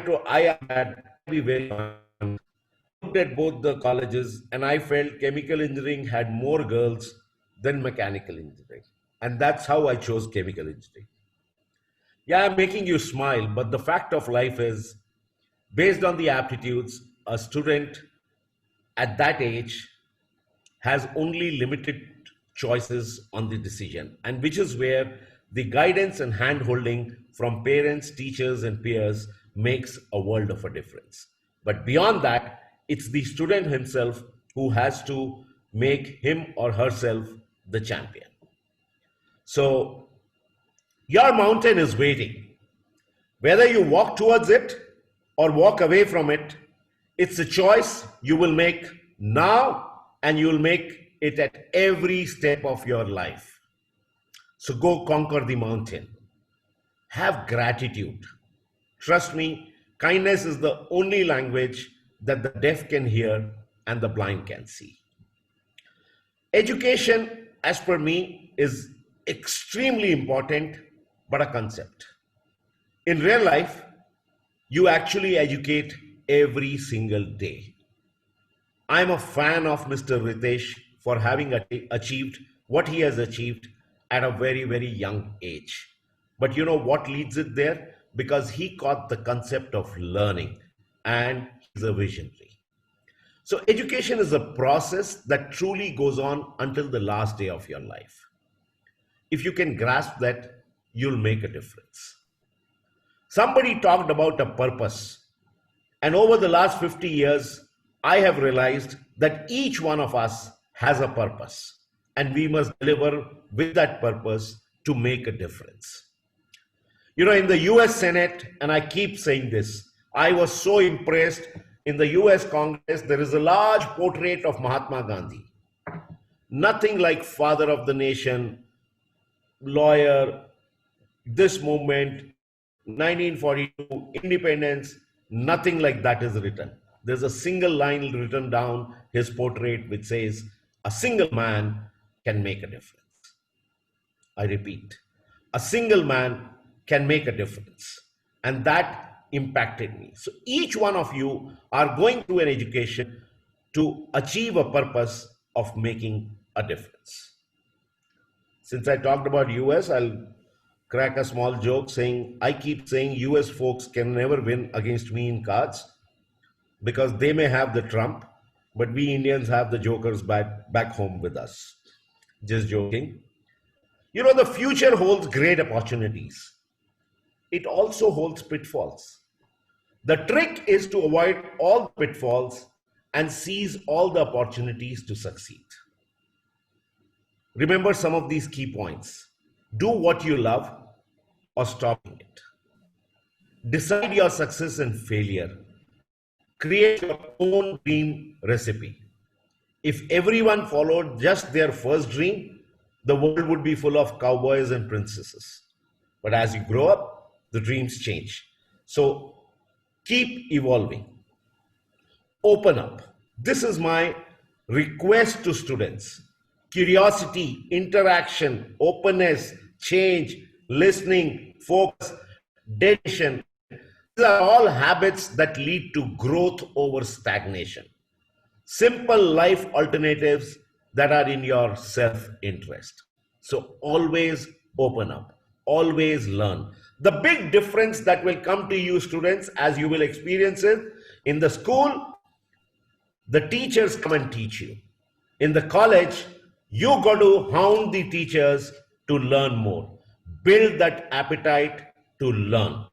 Speaker 5: had to be very honest. I looked at both the colleges and I felt chemical engineering had more girls than mechanical engineering. And that's how I chose chemical engineering. Yeah, I'm making you smile, but the fact of life is, based on the aptitudes, a student at that age has only limited choices on the decision, and which is where the guidance and hand-holding from parents, teachers, and peers makes a world of a difference. But beyond that, it's the student himself who has to make him or herself the champion. So your mountain is waiting. Whether you walk towards it or walk away from it, it's a choice you will make now, and you will make it at every step of your life. So go conquer the mountain. Have gratitude. Trust me, kindness is the only language that the deaf can hear and the blind can see. Education, as per me, is extremely important, but a concept. In real life, you actually educate every single day. I'm a fan of Mr. Ritesh for having achieved what he has achieved at a very, very young age. But you know what leads it there? Because he caught the concept of learning, and he's a visionary. So education is a process that truly goes on until the last day of your life. If you can grasp that, you'll make a difference. Somebody talked about a purpose, and over the last 50 years, I have realized that each one of us has a purpose, and we must deliver with that purpose to make a difference. You know, in the US Senate, and I keep saying this, I was so impressed. In the US Congress, there is a large portrait of Mahatma Gandhi. Nothing like father of the nation, lawyer, this movement, 1942, independence, nothing like that is written. There's a single line written down his portrait which says, a single man can make a difference. I repeat, a single man can make a difference. And that impacted me. So each one of you are going through an education to achieve a purpose of making a difference. Since I talked about US, I'll crack a small joke saying, I keep saying US folks can never win against me in cards because they may have the trump, but we Indians have the jokers back home with us. Just joking. You know, the future holds great opportunities. It also holds pitfalls. The trick is to avoid all the pitfalls and seize all the opportunities to succeed. Remember some of these key points. Do what you love or stop it. Decide your success and failure. Create your own dream recipe. If everyone followed just their first dream, the world would be full of cowboys and princesses. But as you grow up, the dreams change. So keep evolving. Open up. This is my request to students. Curiosity, interaction, openness, change, listening, focus, dedication. These are all habits that lead to growth over stagnation. Simple life alternatives that are in your self-interest. So always open up, always learn. The big difference that will come to you students as you will experience it, in the school, the teachers come and teach you. In the college, you got to hound the teachers to learn more. Build that appetite to learn.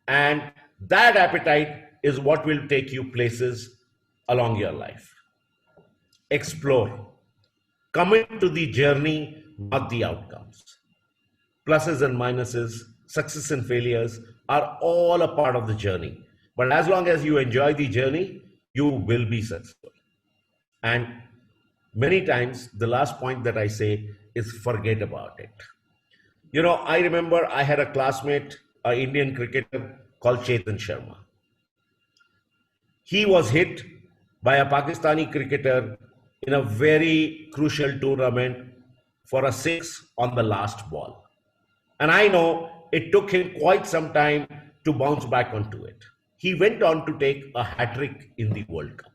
Speaker 5: And that appetite is what will take you places along your life. Explore. Commit to the journey, not the outcomes. Pluses and minuses, success and failures are all a part of the journey. But as long as you enjoy the journey, you will be successful. And many times, the last point that I say is forget about it. You know, I remember I had a classmate, an Indian cricketer called Chetan Sharma. He was hit by a Pakistani cricketer in a very crucial tournament for a 6 on the last ball. And I know it took him quite some time to bounce back onto it. He went on to take a hat-trick in the World Cup.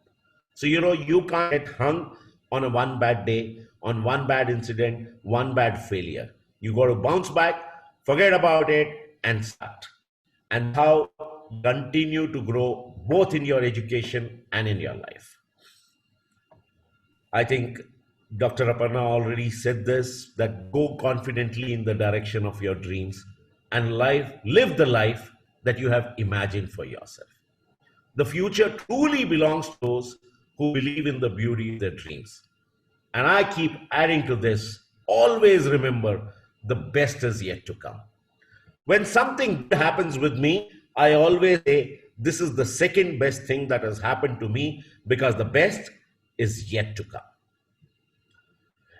Speaker 5: So, you know, you can't get hung on a one bad day, on one bad incident, one bad failure. You got to bounce back, forget about it, and start. And how continue to grow both in your education and in your life. I think Dr. Aparna already said this, that go confidently in the direction of your dreams and live the life that you have imagined for yourself. The future truly belongs to those who believe in the beauty of their dreams. And I keep adding to this, always remember the best is yet to come. When something good happens with me, I always say this is the second best thing that has happened to me because the best is yet to come.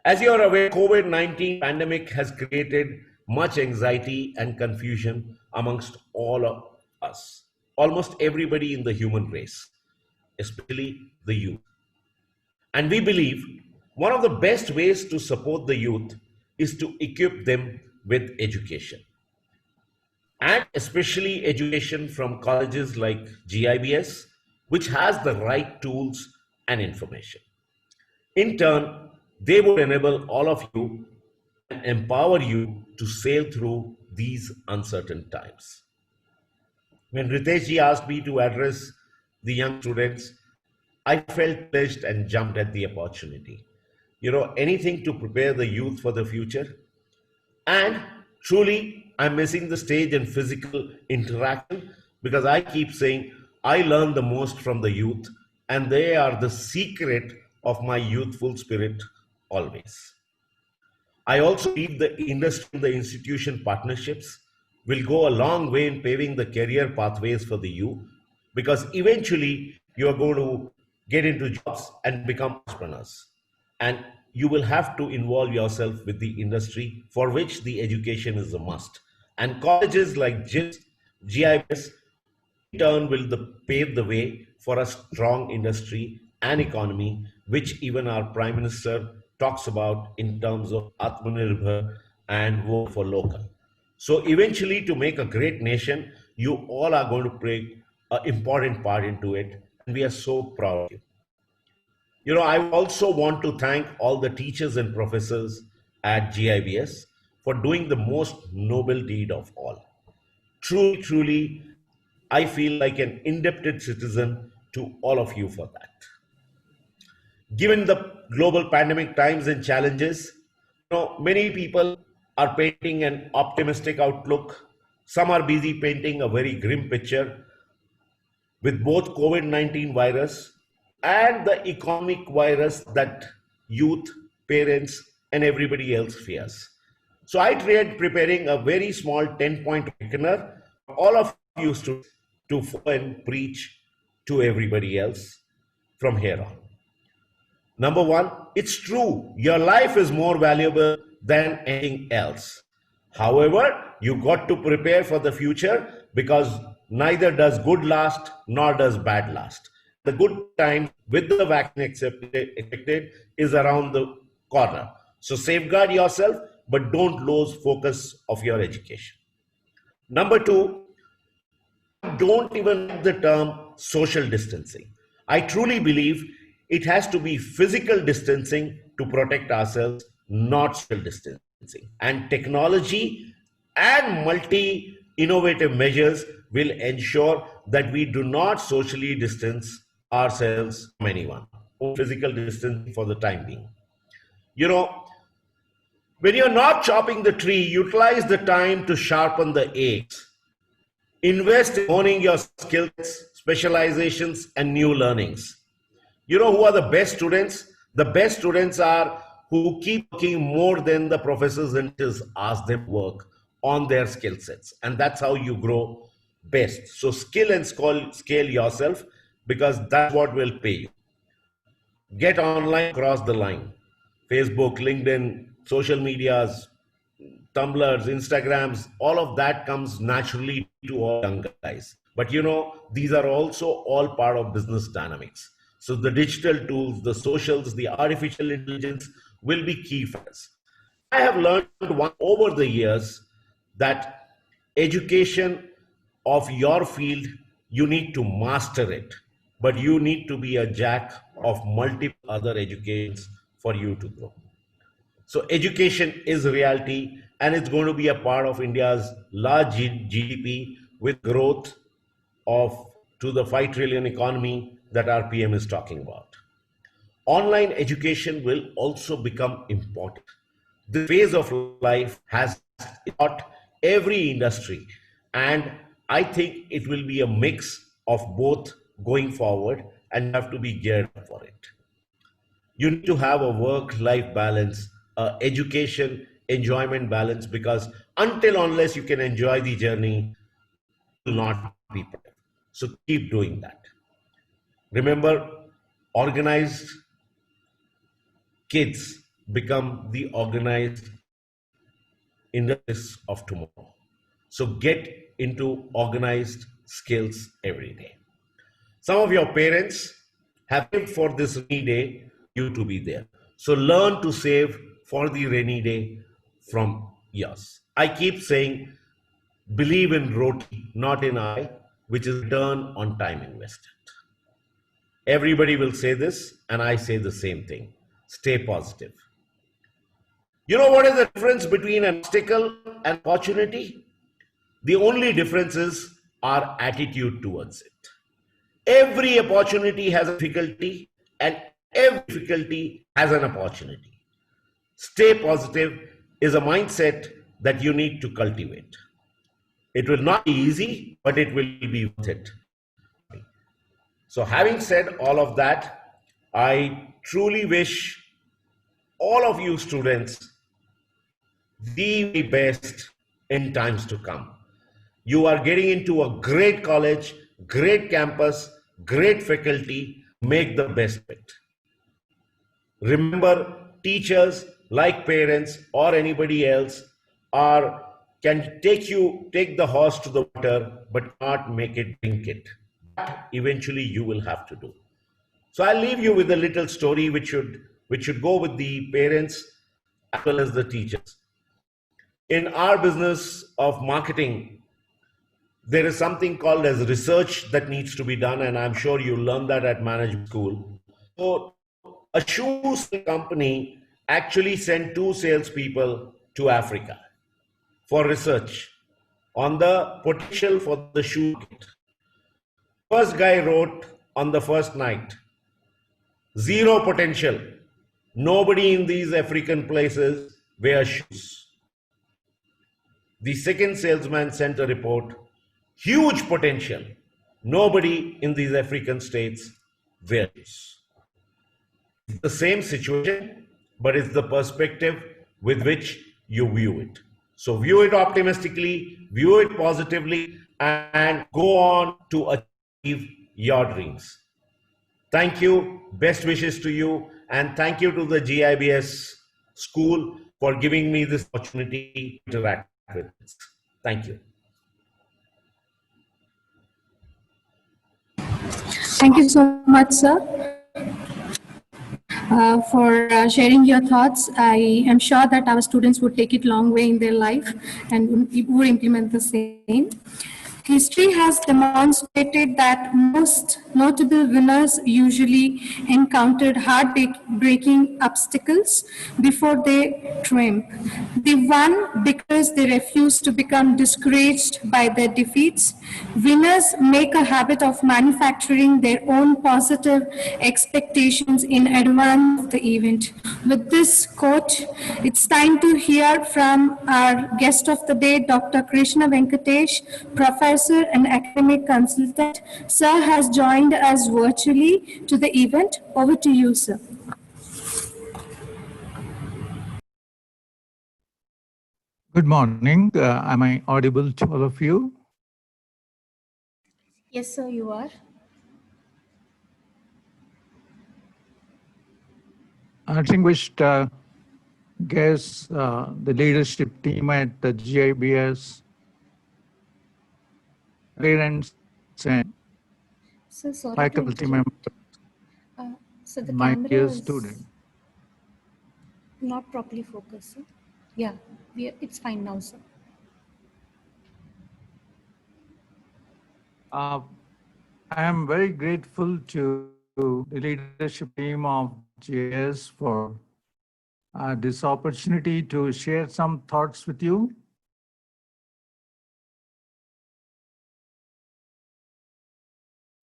Speaker 5: As you are aware, COVID-19 pandemic has created much anxiety and confusion amongst all of us, almost everybody in the human race, especially the youth. And we believe one of the best ways to support the youth is to equip them with education. And especially education from colleges like GIBS, which has the right tools and information. In turn, they would enable all of you and empower you to sail through these uncertain times. When Riteshji asked me to address the young students, I felt pleased and jumped at the opportunity. Anything to prepare the youth for the future. And truly, I'm missing the stage and physical interaction because I keep saying I learn the most from the youth, and they are the secret of my youthful spirit always. I also believe the industry and the institution partnerships will go a long way in paving the career pathways for the youth, because eventually you are going to get into jobs and become entrepreneurs. And you will have to involve yourself with the industry, for which the education is a must. And colleges like GIBS, in turn will pave the way for a strong industry and economy, which even our Prime Minister talks about in terms of Atmanirbhar and vote for local. So eventually, to make a great nation, you all are going to play an important part into it, and we are so proud of you. I also want to thank all the teachers and professors at GIBS for doing the most noble deed of all. Truly, truly, I feel like an indebted citizen to all of you for that. Given the global pandemic times and challenges, many people are painting an optimistic outlook. Some are busy painting a very grim picture with both COVID-19 virus and the economic virus that youth, parents, and everybody else fears. So I tried preparing a very small 10-point reckoner for all of you to follow and preach to everybody else from here on. Number one, it's true, your life is more valuable than anything else. However, you got to prepare for the future, because neither does good last nor does bad last. The good time with the vaccine expected is around the corner. So safeguard yourself, but don't lose focus of your education. Number two, don't even use the term social distancing. I truly believe it has to be physical distancing to protect ourselves, not social distancing. And technology and multi-innovative measures will ensure that we do not socially distance ourselves from anyone, or physical distancing for the time being. When you're not chopping the tree, utilize the time to sharpen the axe. Invest in honing your skills, specializations, and new learnings. Who are the best students? The best students are who keep working more than the professors and teachers ask them to work on their skill sets. And that's how you grow best. So skill and scale yourself, because that's what will pay you. Get online, cross the line. Facebook, LinkedIn, social medias, Tumblrs, Instagrams, all of that comes naturally to all young guys. But these are also all part of business dynamics. So the digital tools, the socials, the artificial intelligence will be key for us. I have learned over the years that education of your field, you need to master it, but you need to be a jack of multiple other educations for you to grow. So education is a reality, and it's going to be a part of India's large GDP with growth to the 5 trillion economy that our PM is talking about. Online education will also become important. The phase of life has taught every industry, and I think it will be a mix of both going forward, and you have to be geared up for it. You need to have a work-life balance, education, enjoyment balance, because unless you can enjoy the journey, you will not be productive. So keep doing that. Remember, organized kids become the organized industries of tomorrow. So get into organized skills every day. Some of your parents have lived for this rainy day, you to be there. So learn to save for the rainy day from yours. I keep saying, believe in roti, not in I, which is return on time invested. Everybody will say this, and I say the same thing. Stay positive. You know what is the difference between an obstacle and opportunity? The only difference is our attitude towards it. Every opportunity has a difficulty, and every difficulty has an opportunity. Stay positive is a mindset that you need to cultivate. It will not be easy, but it will be worth it. So having said all of that, I truly wish all of you students the best in times to come. You are getting into a great college, great campus, great faculty. Make the best of it. Remember, teachers, like parents or anybody else, can take the horse to the water, but not make it drink it. That eventually you will have to do. So I'll leave you with a little story which should go with the parents as well as the teachers. In our business of marketing, there is something called as research that needs to be done, and I'm sure you learned that at management school. So a shoe company actually sent 2 salespeople to Africa for research on the potential for the shoe market. First guy wrote on the first night, zero potential. Nobody in these African places wear shoes. The second salesman sent a report, huge potential. Nobody in these African states wears shoes. It's the same situation, but it's the perspective with which you view it. So view it optimistically, view it positively, and go on to achieve your dreams. Thank you. Best wishes to you. And thank you to the GIBS school for giving me this opportunity to interact with this. Thank you.
Speaker 2: Thank you so much, sir, for sharing your thoughts. I am sure that our students would take it long way in their life and would implement the same. History has demonstrated that most notable winners usually encountered heartbreaking obstacles before they triumph. They won because they refused to become discouraged by their defeats. Winners make a habit of manufacturing their own positive expectations in advance of the event. With this quote, it's time to hear from our guest of the day, Dr. Krishna Venkatesh, Professor and academic consultant. Sir has joined us virtually to the event. Over to you, sir.
Speaker 6: Good morning. Am I audible to all of you?
Speaker 2: Yes, sir, you are.
Speaker 6: Distinguished guests, the leadership team at the GIBS, parents and
Speaker 2: So sorry
Speaker 6: faculty members,
Speaker 2: so the
Speaker 6: my
Speaker 2: camera
Speaker 6: dear
Speaker 2: is
Speaker 6: students.
Speaker 2: not properly focused, sir. Yeah, it's fine now, sir.
Speaker 6: I am very grateful to the leadership team of GIS for this opportunity to share some thoughts with you.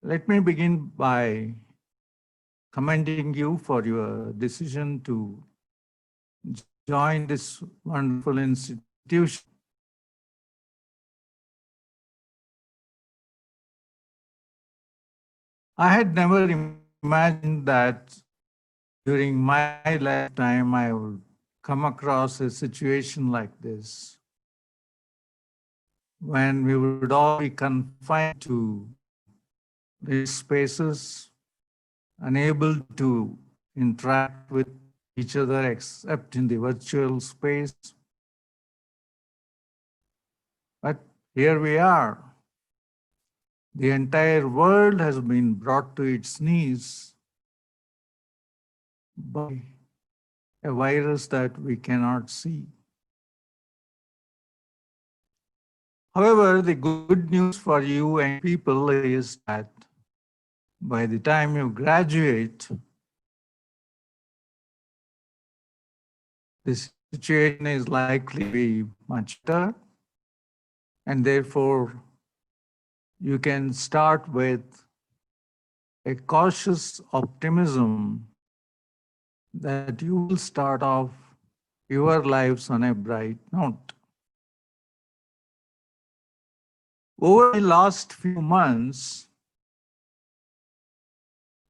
Speaker 6: Let me begin by commending you for your decision to join this wonderful institution. I had never imagined that during my lifetime I would come across a situation like this, when we would all be confined to these spaces, unable to interact with each other except in the virtual space. But here we are. The entire world has been brought to its knees by a virus that we cannot see. However, the good news for you and people is that by the time you graduate, the situation is likely to be much better, and therefore you can start with a cautious optimism that you will start off your lives on a bright note. Over the last few months,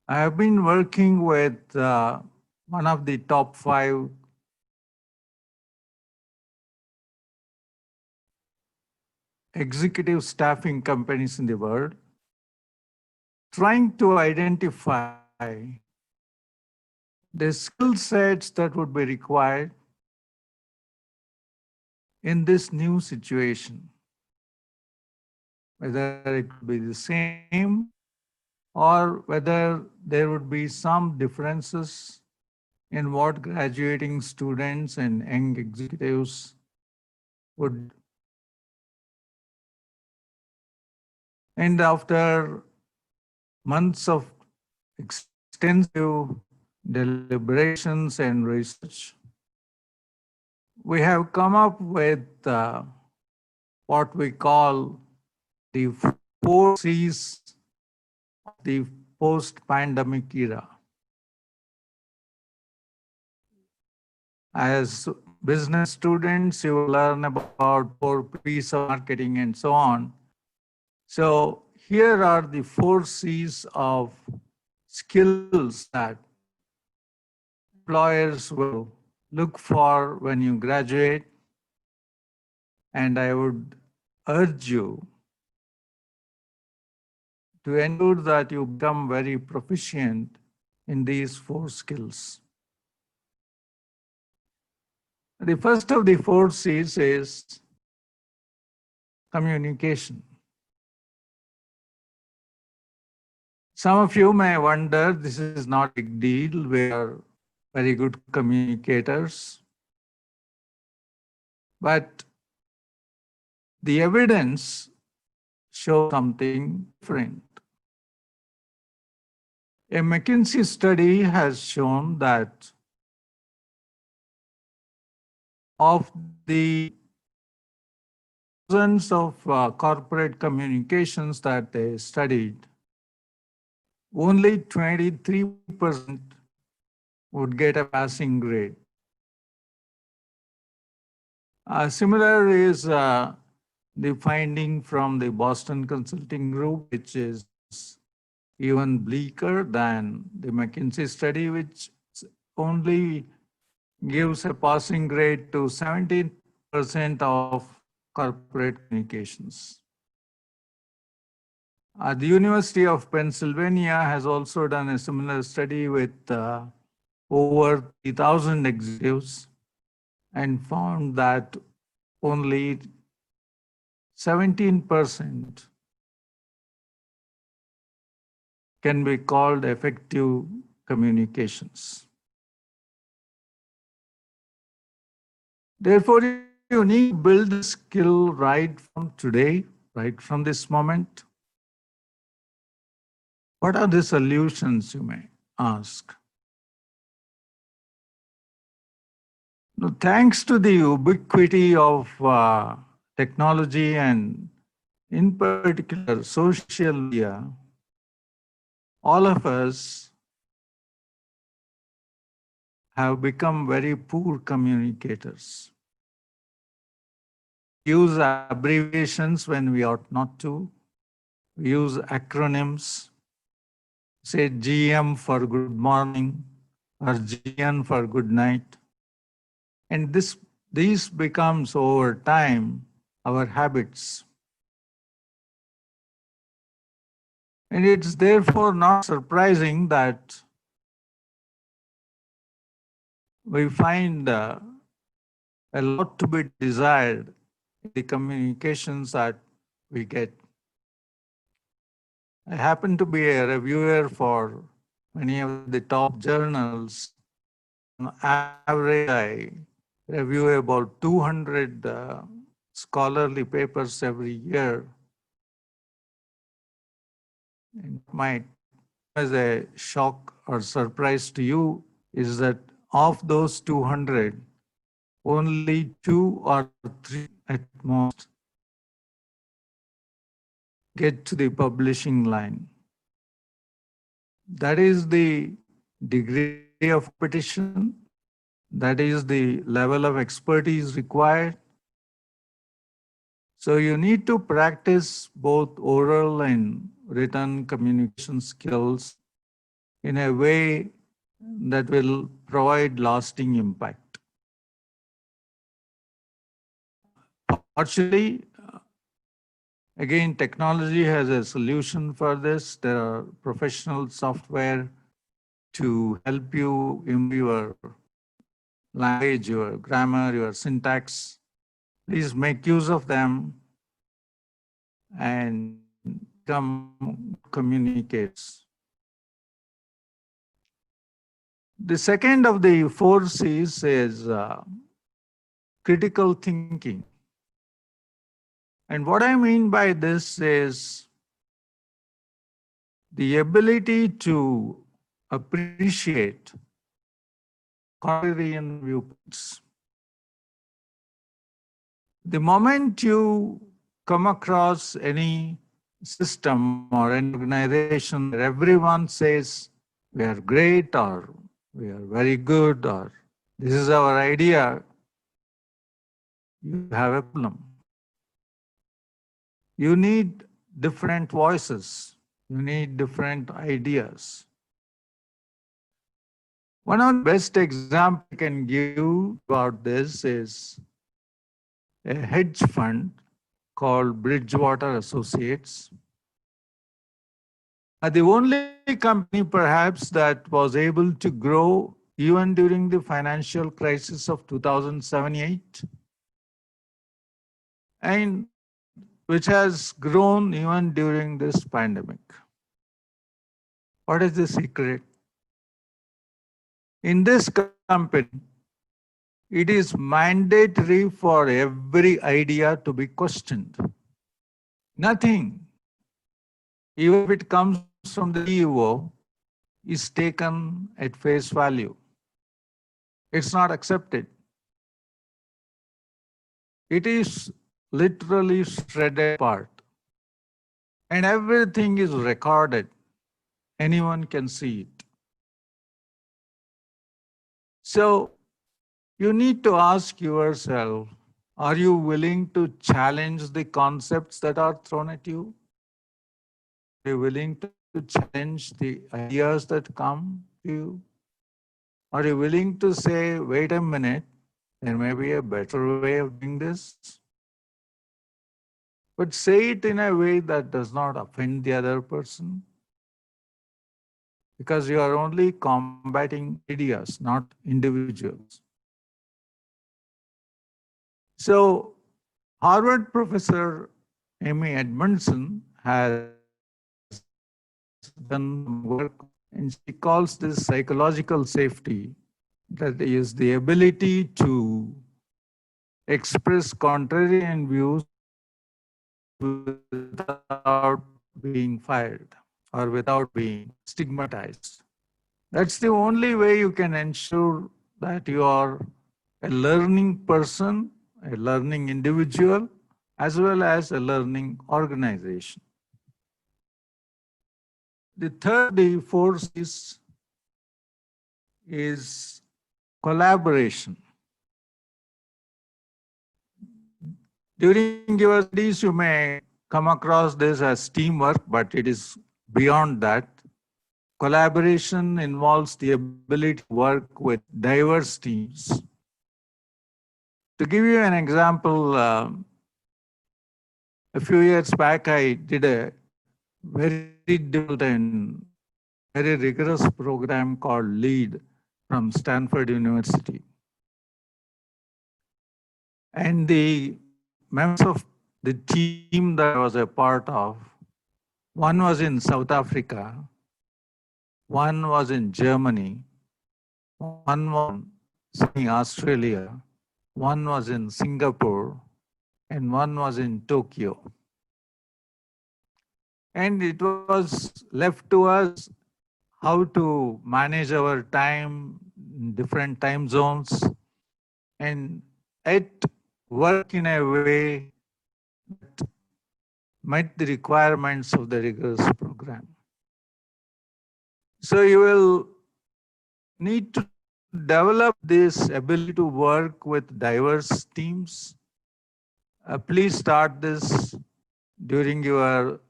Speaker 6: I have been working with one of the top 5 executive staffing companies in the world, trying to identify the skill sets that would be required in this new situation, whether it could be the same or whether there would be some differences in what graduating students and young executives would. And after months of extensive deliberations and research, we have come up with what we call the 4 C's of the post-pandemic era. As business students, you will learn about 4 P's of marketing and so on. So here are the 4 C's of skills that employers will look for when you graduate. And I would urge you to ensure that you become very proficient in these 4 skills. The first of the 4 C's is communication. Some of you may wonder, this is not a big deal. We are very good communicators. But the evidence shows something different. A McKinsey study has shown that of the thousands of corporate communications that they studied, only 23% would get a passing grade. Similar is the finding from the Boston Consulting Group, which is even bleaker than the McKinsey study, which only gives a passing grade to 17% of corporate communications. The University of Pennsylvania has also done a similar study with over 3,000 executives and found that only 17% can be called effective communications. Therefore, you need to build the skill right from today, right from this moment. What are the solutions, you may ask? Now, thanks to the ubiquity of technology and in particular social media, all of us have become very poor communicators. We use abbreviations when we ought not to. We use acronyms. say GM for good morning or GN for good night. And these becomes over time our habits. And it's therefore not surprising that we find a lot to be desired in the communications that we get. I happen to be a reviewer for many of the top journals. On average, I review about 200 scholarly papers every year. And might as a shock or surprise to you is that of those 200, only 2 or 3 at most get to the publishing line. That is the degree of competition, that is the level of expertise required. So you need to practice both oral and written communication skills in a way that will provide lasting impact. Fortunately, again, technology has a solution for this. There are professional software to help you improve your language, your grammar, your syntax. Please make use of them and become communicators. The second of the 4 C's is critical thinking. And what I mean by this is the ability to appreciate contrarian viewpoints. The moment you come across any system or an organization where everyone says we are great or we are very good or this is our idea, you have a problem. You need different voices. You need different ideas. One of the best examples I can give about this is a hedge fund called Bridgewater Associates. The only company perhaps that was able to grow even during the financial crisis of 2007-8, and which has grown even during this pandemic. What is the secret? In this company, it is mandatory for every idea to be questioned. Nothing, even if it comes from the CEO, is taken at face value. It's not accepted. It is literally shredded apart. And everything is recorded. Anyone can see it. So you need to ask yourself, are you willing to challenge the concepts that are thrown at you? Are you willing to challenge the ideas that come to you? Are you willing to say, wait a minute, there may be a better way of doing this? But say it in a way that does not offend the other person. Because you are only combating ideas, not individuals. So Harvard professor Amy Edmondson has done work, and she calls this psychological safety. That is the ability to express contrarian views without being fired or without being stigmatized. That's the only way you can ensure that you are a learning person, a learning individual, as well as a learning organization. The third force is collaboration. During your studies, you may come across this as teamwork, but it is beyond that. collaboration involves the ability to work with diverse teams. To give you an example, a few years back, I did a very difficult and very rigorous program called LEAD from Stanford University. And the members of the team that I was a part of, one was in South Africa, one was in Germany, one was in Australia, one was in Singapore, and one was in Tokyo. And it was left to us how to manage our time in different time zones and yet work in a way that met the requirements of the rigorous program. So you will need to develop this ability to work with diverse teams. Please start this during your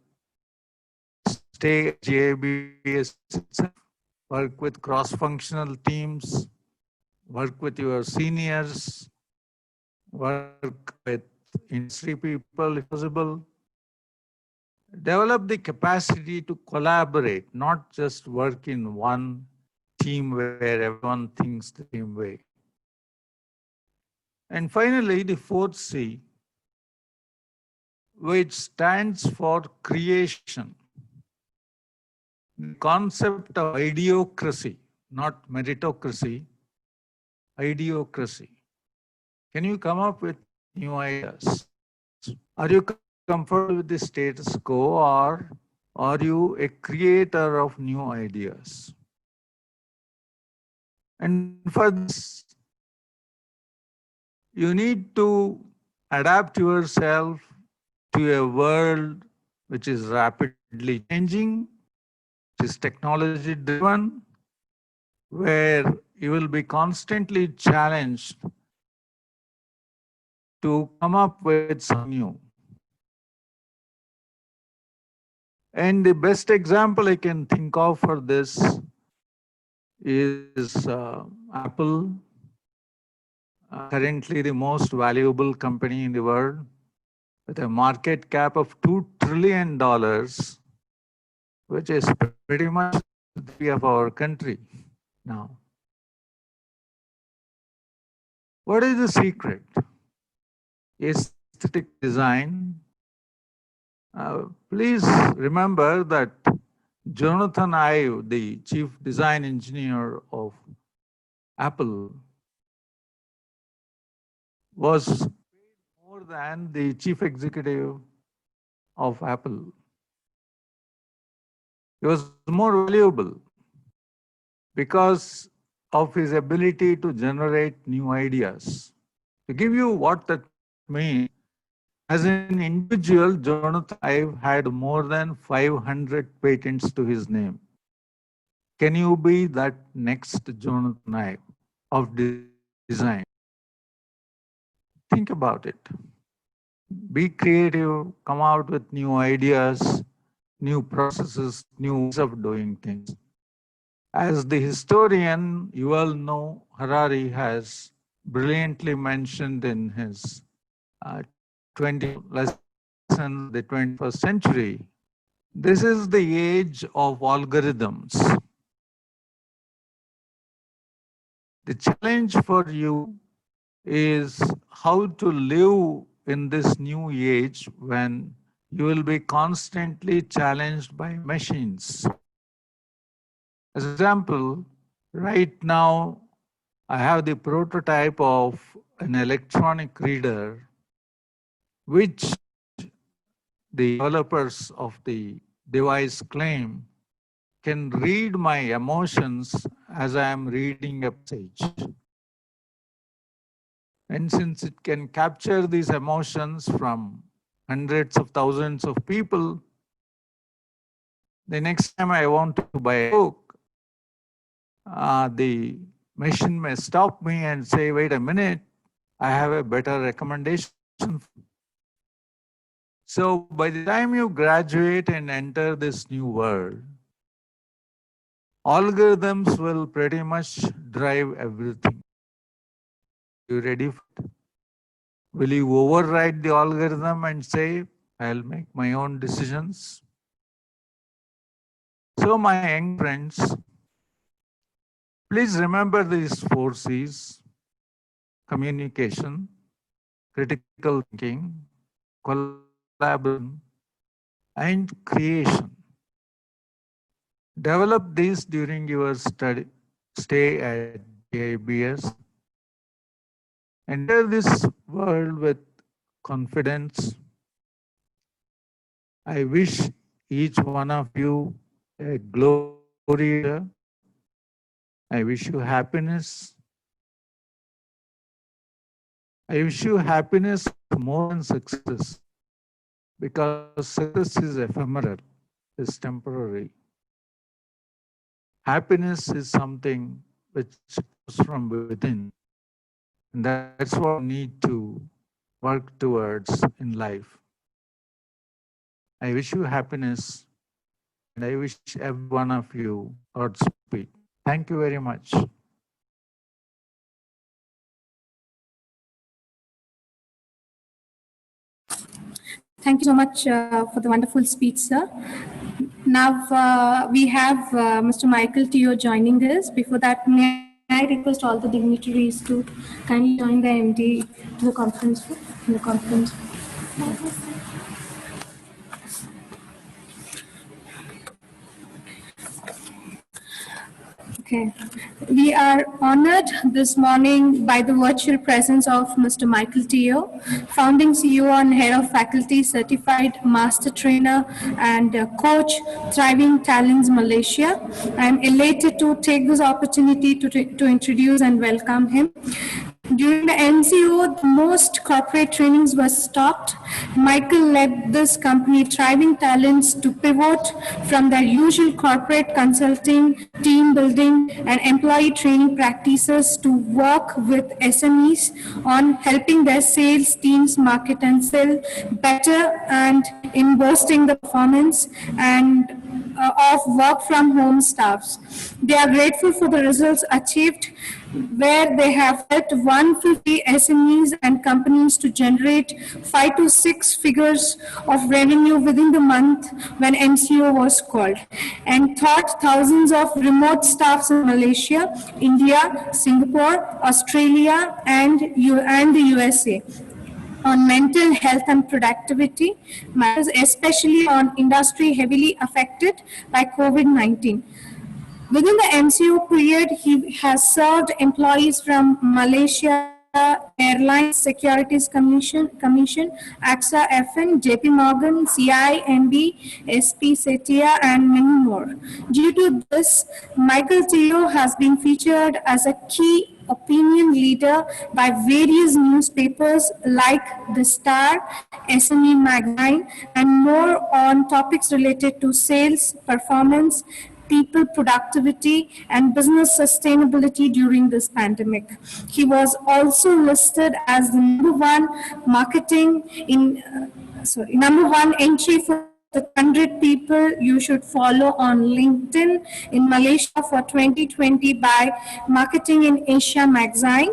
Speaker 6: stay at GIBS itself. Work with cross-functional teams, work with your seniors, work with industry people if possible. Develop the capacity to collaborate, not just work in one team where everyone thinks the same way. And finally, the fourth C, which stands for creation. The concept of idiocracy, not meritocracy, idiocracy. Can you come up with new ideas? Are you comfortable with the status quo, or are you a creator of new ideas? And for this, you need to adapt yourself to a world which is rapidly changing, which is technology driven, where you will be constantly challenged to come up with something new. And the best example I can think of for this is Apple, currently the most valuable company in the world, with a market cap of $2 trillion, which is pretty much the of our country now. What is the secret? Aesthetic design. Please remember that Jonathan Ive, the chief design engineer of Apple, was more than the chief executive of Apple. He was more valuable because of his ability to generate new ideas. To give you what that means, as an individual, Jonathan Ive had more than 500 patents to his name. Can you be that next Jonathan Ive of design? Think about it. Be creative, come out with new ideas, new processes, new ways of doing things. As the historian Yuval Noah Harari has brilliantly mentioned in his 20 lessons of the 21st century, this is the age of algorithms. The challenge for you is how to live in this new age when you will be constantly challenged by machines. As an example, right now, I have the prototype of an electronic reader, which the developers of the device claim can read my emotions as I am reading a passage. And since it can capture these emotions from hundreds of thousands of people, the next time I want to buy a book, the machine may stop me and say, wait a minute, I have a better recommendation. So by the time you graduate and enter this new world, algorithms will pretty much drive everything. You ready for it? Will you override the algorithm and say, I'll make my own decisions? So my young friends, please remember these 4 C's: communication, critical thinking, collaboration, and creation. Develop these during your stay at GIBS. Enter this world with confidence. I wish each one of you a glory. I wish you happiness. I wish you happiness more than success, because success is ephemeral, is temporary. Happiness is something which comes from within. And that's what we need to work towards in life. I wish you happiness, and I wish every one of you Godspeed. Thank you very much.
Speaker 2: Thank you so much for the wonderful speech, sir. Now we have Mr. Michael Teoh joining us. Before that, may I request all the dignitaries to kindly join the MD to the conference room. Okay. We are honored this morning by the virtual presence of Mr. Michael Teoh, founding CEO and head of faculty, certified master trainer and coach, Thriving Talents Malaysia. I am elated to take this opportunity to introduce and welcome him. During the MCO, most corporate trainings were stopped. Michael led this company, Thriving Talents, to pivot from their usual corporate consulting, team building, and employee training practices to work with SMEs on helping their sales teams market and sell better, and in boosting the performance and of work from home staffs. They are grateful for the results achieved, where they have helped 150 SMEs and companies to generate 5 to 6 figures of revenue within the month when MCO was called, and taught thousands of remote staffs in Malaysia, India, Singapore, Australia, and the USA on mental health and productivity matters, especially on industry heavily affected by COVID-19. Within the MCO period, he has served employees from Malaysia Airlines Securities Commission, AXA FN, JP Morgan, CIMB, SP Setia, and many more. Due to this, Michael Teoh has been featured as a key opinion leader by various newspapers like The Star, SME Magazine, and more on topics related to sales, performance, people productivity, and business sustainability during this pandemic. He was also listed as the number one entry for the 100 people you should follow on LinkedIn in Malaysia for 2020 by Marketing in Asia magazine.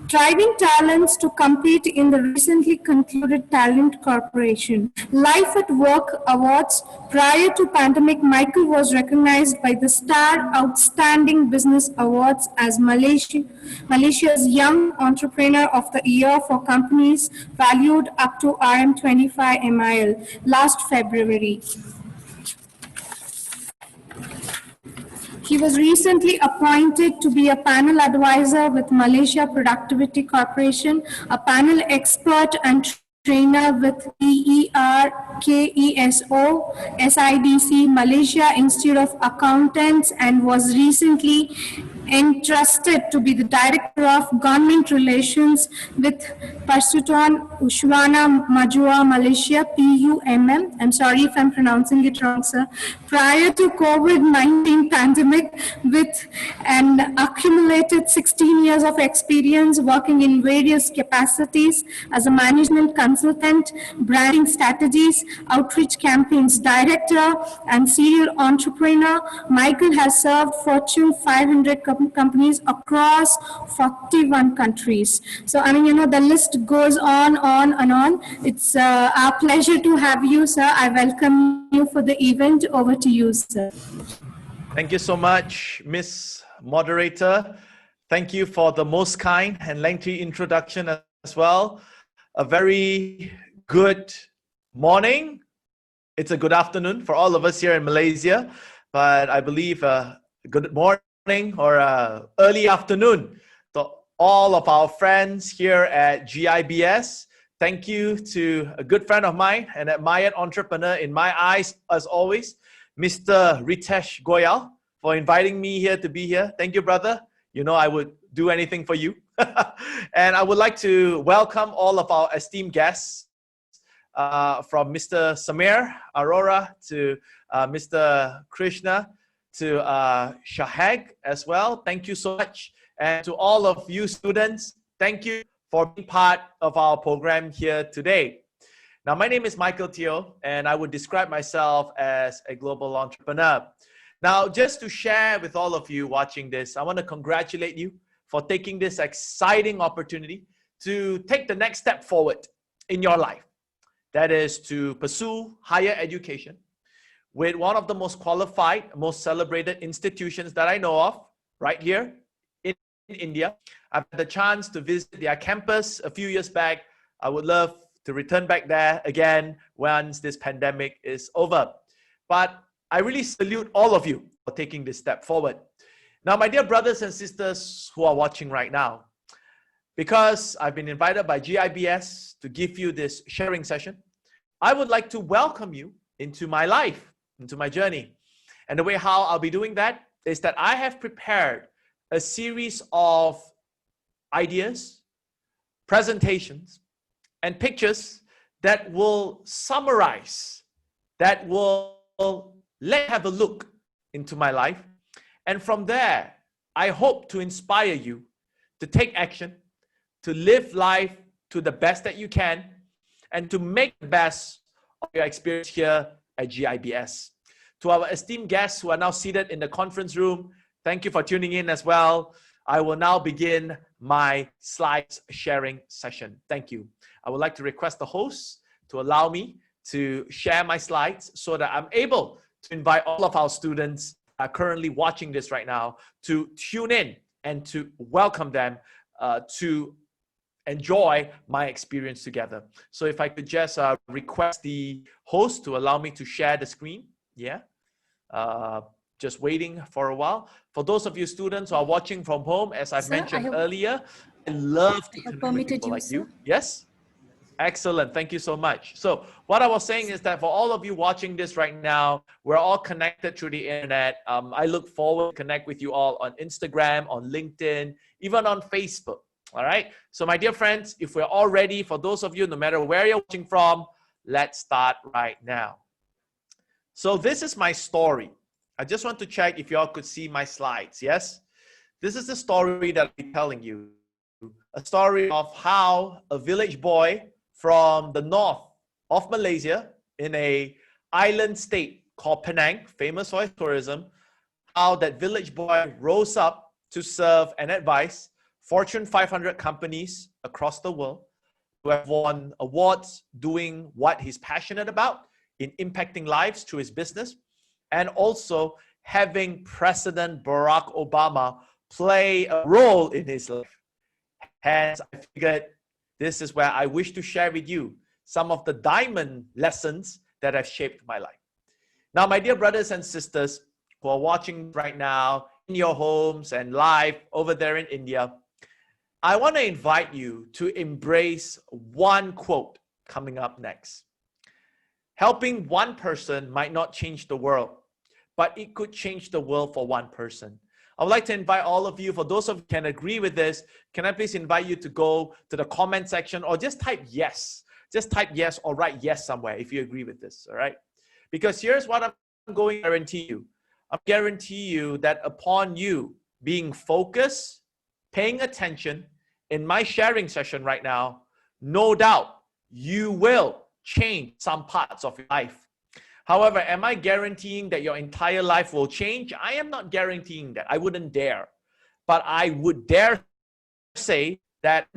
Speaker 2: Driving talents to compete in the recently concluded Talent Corporation Life at Work Awards. Prior to pandemic, Michael was recognized by the Star Outstanding Business Awards as Malaysia's Young Entrepreneur of the Year for companies valued up to RM25 MIL last February. He was recently appointed to be a panel advisor with Malaysia Productivity Corporation, a panel expert and trainer with PER, KESO, SIDC, Malaysia Institute of Accountants, and was recently entrusted to be the Director of Government Relations with Persatuan Uswana Majua Malaysia, PUMM. I'm sorry if I'm pronouncing it wrong, sir. Prior to COVID-19 pandemic, with an accumulated 16 years of experience working in various capacities as a management consultant, consultant, branding strategies, outreach campaigns director, and serial entrepreneur. Michael has served Fortune 500 companies across 41 countries. So, I mean, the list goes on and on. It's our pleasure to have you, sir. I welcome you for the event. Over to you, sir.
Speaker 7: Thank you so much, Miss Moderator. Thank you for the most kind and lengthy introduction as well. A very good morning. It's a good afternoon for all of us here in Malaysia, but I believe good morning or early afternoon to all of our friends here at GIBS. Thank you to a good friend of mine, an admired entrepreneur in my eyes, as always, Mr. Ritesh Goyal, for inviting me here to be here. Thank you, brother. You know I would do anything for you. And I would like to welcome all of our esteemed guests, from Mr. Samir, Arora, to Mr. Krishna, to Shahag as well. Thank you so much. And to all of you students, thank you for being part of our program here today. Now, my name is Michael Teoh, and I would describe myself as a global entrepreneur. Now, just to share with all of you watching this, I want to congratulate you for taking this exciting opportunity to take the next step forward in your life. That is to pursue higher education with one of the most qualified, most celebrated institutions that I know of right here in India. I've had the chance to visit their campus a few years back. I would love to return back there again once this pandemic is over. But I really salute all of you for taking this step forward. Now, my dear brothers and sisters who are watching right now, because I've been invited by GIBS to give you this sharing session, I would like to welcome you into my life, into my journey. And the way how I'll be doing that is that I have prepared a series of ideas, presentations, and pictures that will summarize, that will let you have a look into my life. And from there, I hope to inspire you to take action, to live life to the best that you can, and to make the best of your experience here at GIBS. To our esteemed guests who are now seated in the conference room, thank you for tuning in as well. I will now begin my slides sharing session. Thank you. I would like to request the host to allow me to share my slides so that I'm able to invite all of our students are currently watching this right now to tune in and to welcome them to enjoy my experience together. So if I could just request the host to allow me to share the screen. Yeah. Just waiting for a while. For those of you students who are watching from home, as I've mentioned earlier, I love to connect with people like you. Yes? Excellent. Thank you so much. So what I was saying is that for all of you watching this right now, we're all connected through the internet. I look forward to connect with you all on Instagram, on LinkedIn, even on Facebook. All right. So my dear friends, if we're all ready, for those of you, no matter where you're watching from, let's start right now. So this is my story. I just want to check if you all could see my slides. Yes. This is the story that I'm telling you. A story of how a village boy from the north of Malaysia in a island state called Penang, famous for tourism, how that village boy rose up to serve and advise Fortune 500 companies across the world who have won awards doing what he's passionate about in impacting lives through his business, and also having President Barack Obama play a role in his life. Hence, I figured this is where I wish to share with you some of the diamond lessons that have shaped my life. Now, my dear brothers and sisters who are watching right now in your homes and live over there in India, I want to invite you to embrace one quote coming up next. Helping one person might not change the world, but it could change the world for one person. I would like to invite all of you, for those of you who can agree with this, can I please invite you to go to the comment section or just type yes. Just type yes or write yes somewhere if you agree with this, all right? Because here's what I'm going to guarantee you. I guarantee you that upon you being focused, paying attention in my sharing session right now, no doubt you will change some parts of your life. However, am I guaranteeing that your entire life will change? I am not guaranteeing that. I wouldn't dare. But I would dare say that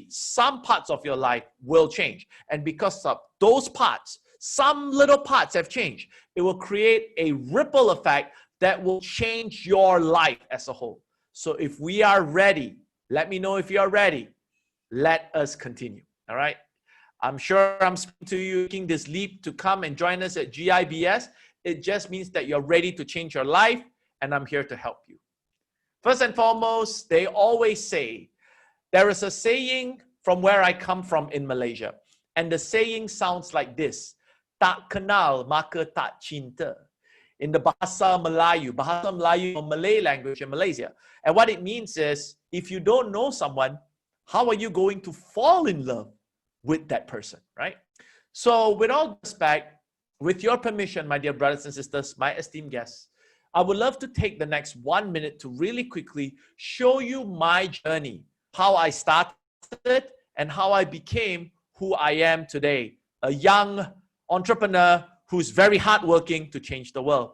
Speaker 7: some parts of your life will change. And because of those parts, some little parts have changed, it will create a ripple effect that will change your life as a whole. So if we are ready, let me know if you are ready. Let us continue. All right. I'm sure I'm speaking to you, making this leap to come and join us at GIBS. It just means that you're ready to change your life, and I'm here to help you. First and foremost, they always say, there is a saying from where I come from in Malaysia, and the saying sounds like this: tak kenal maka tak cinta. In the Bahasa Melayu or Malay language in Malaysia. And what it means is, if you don't know someone, how are you going to fall in love with that person, right? So with all respect, with your permission, my dear brothers and sisters, my esteemed guests, I would love to take the next 1 minute to really quickly show you my journey, how I started and how I became who I am today, a young entrepreneur who's very hardworking to change the world.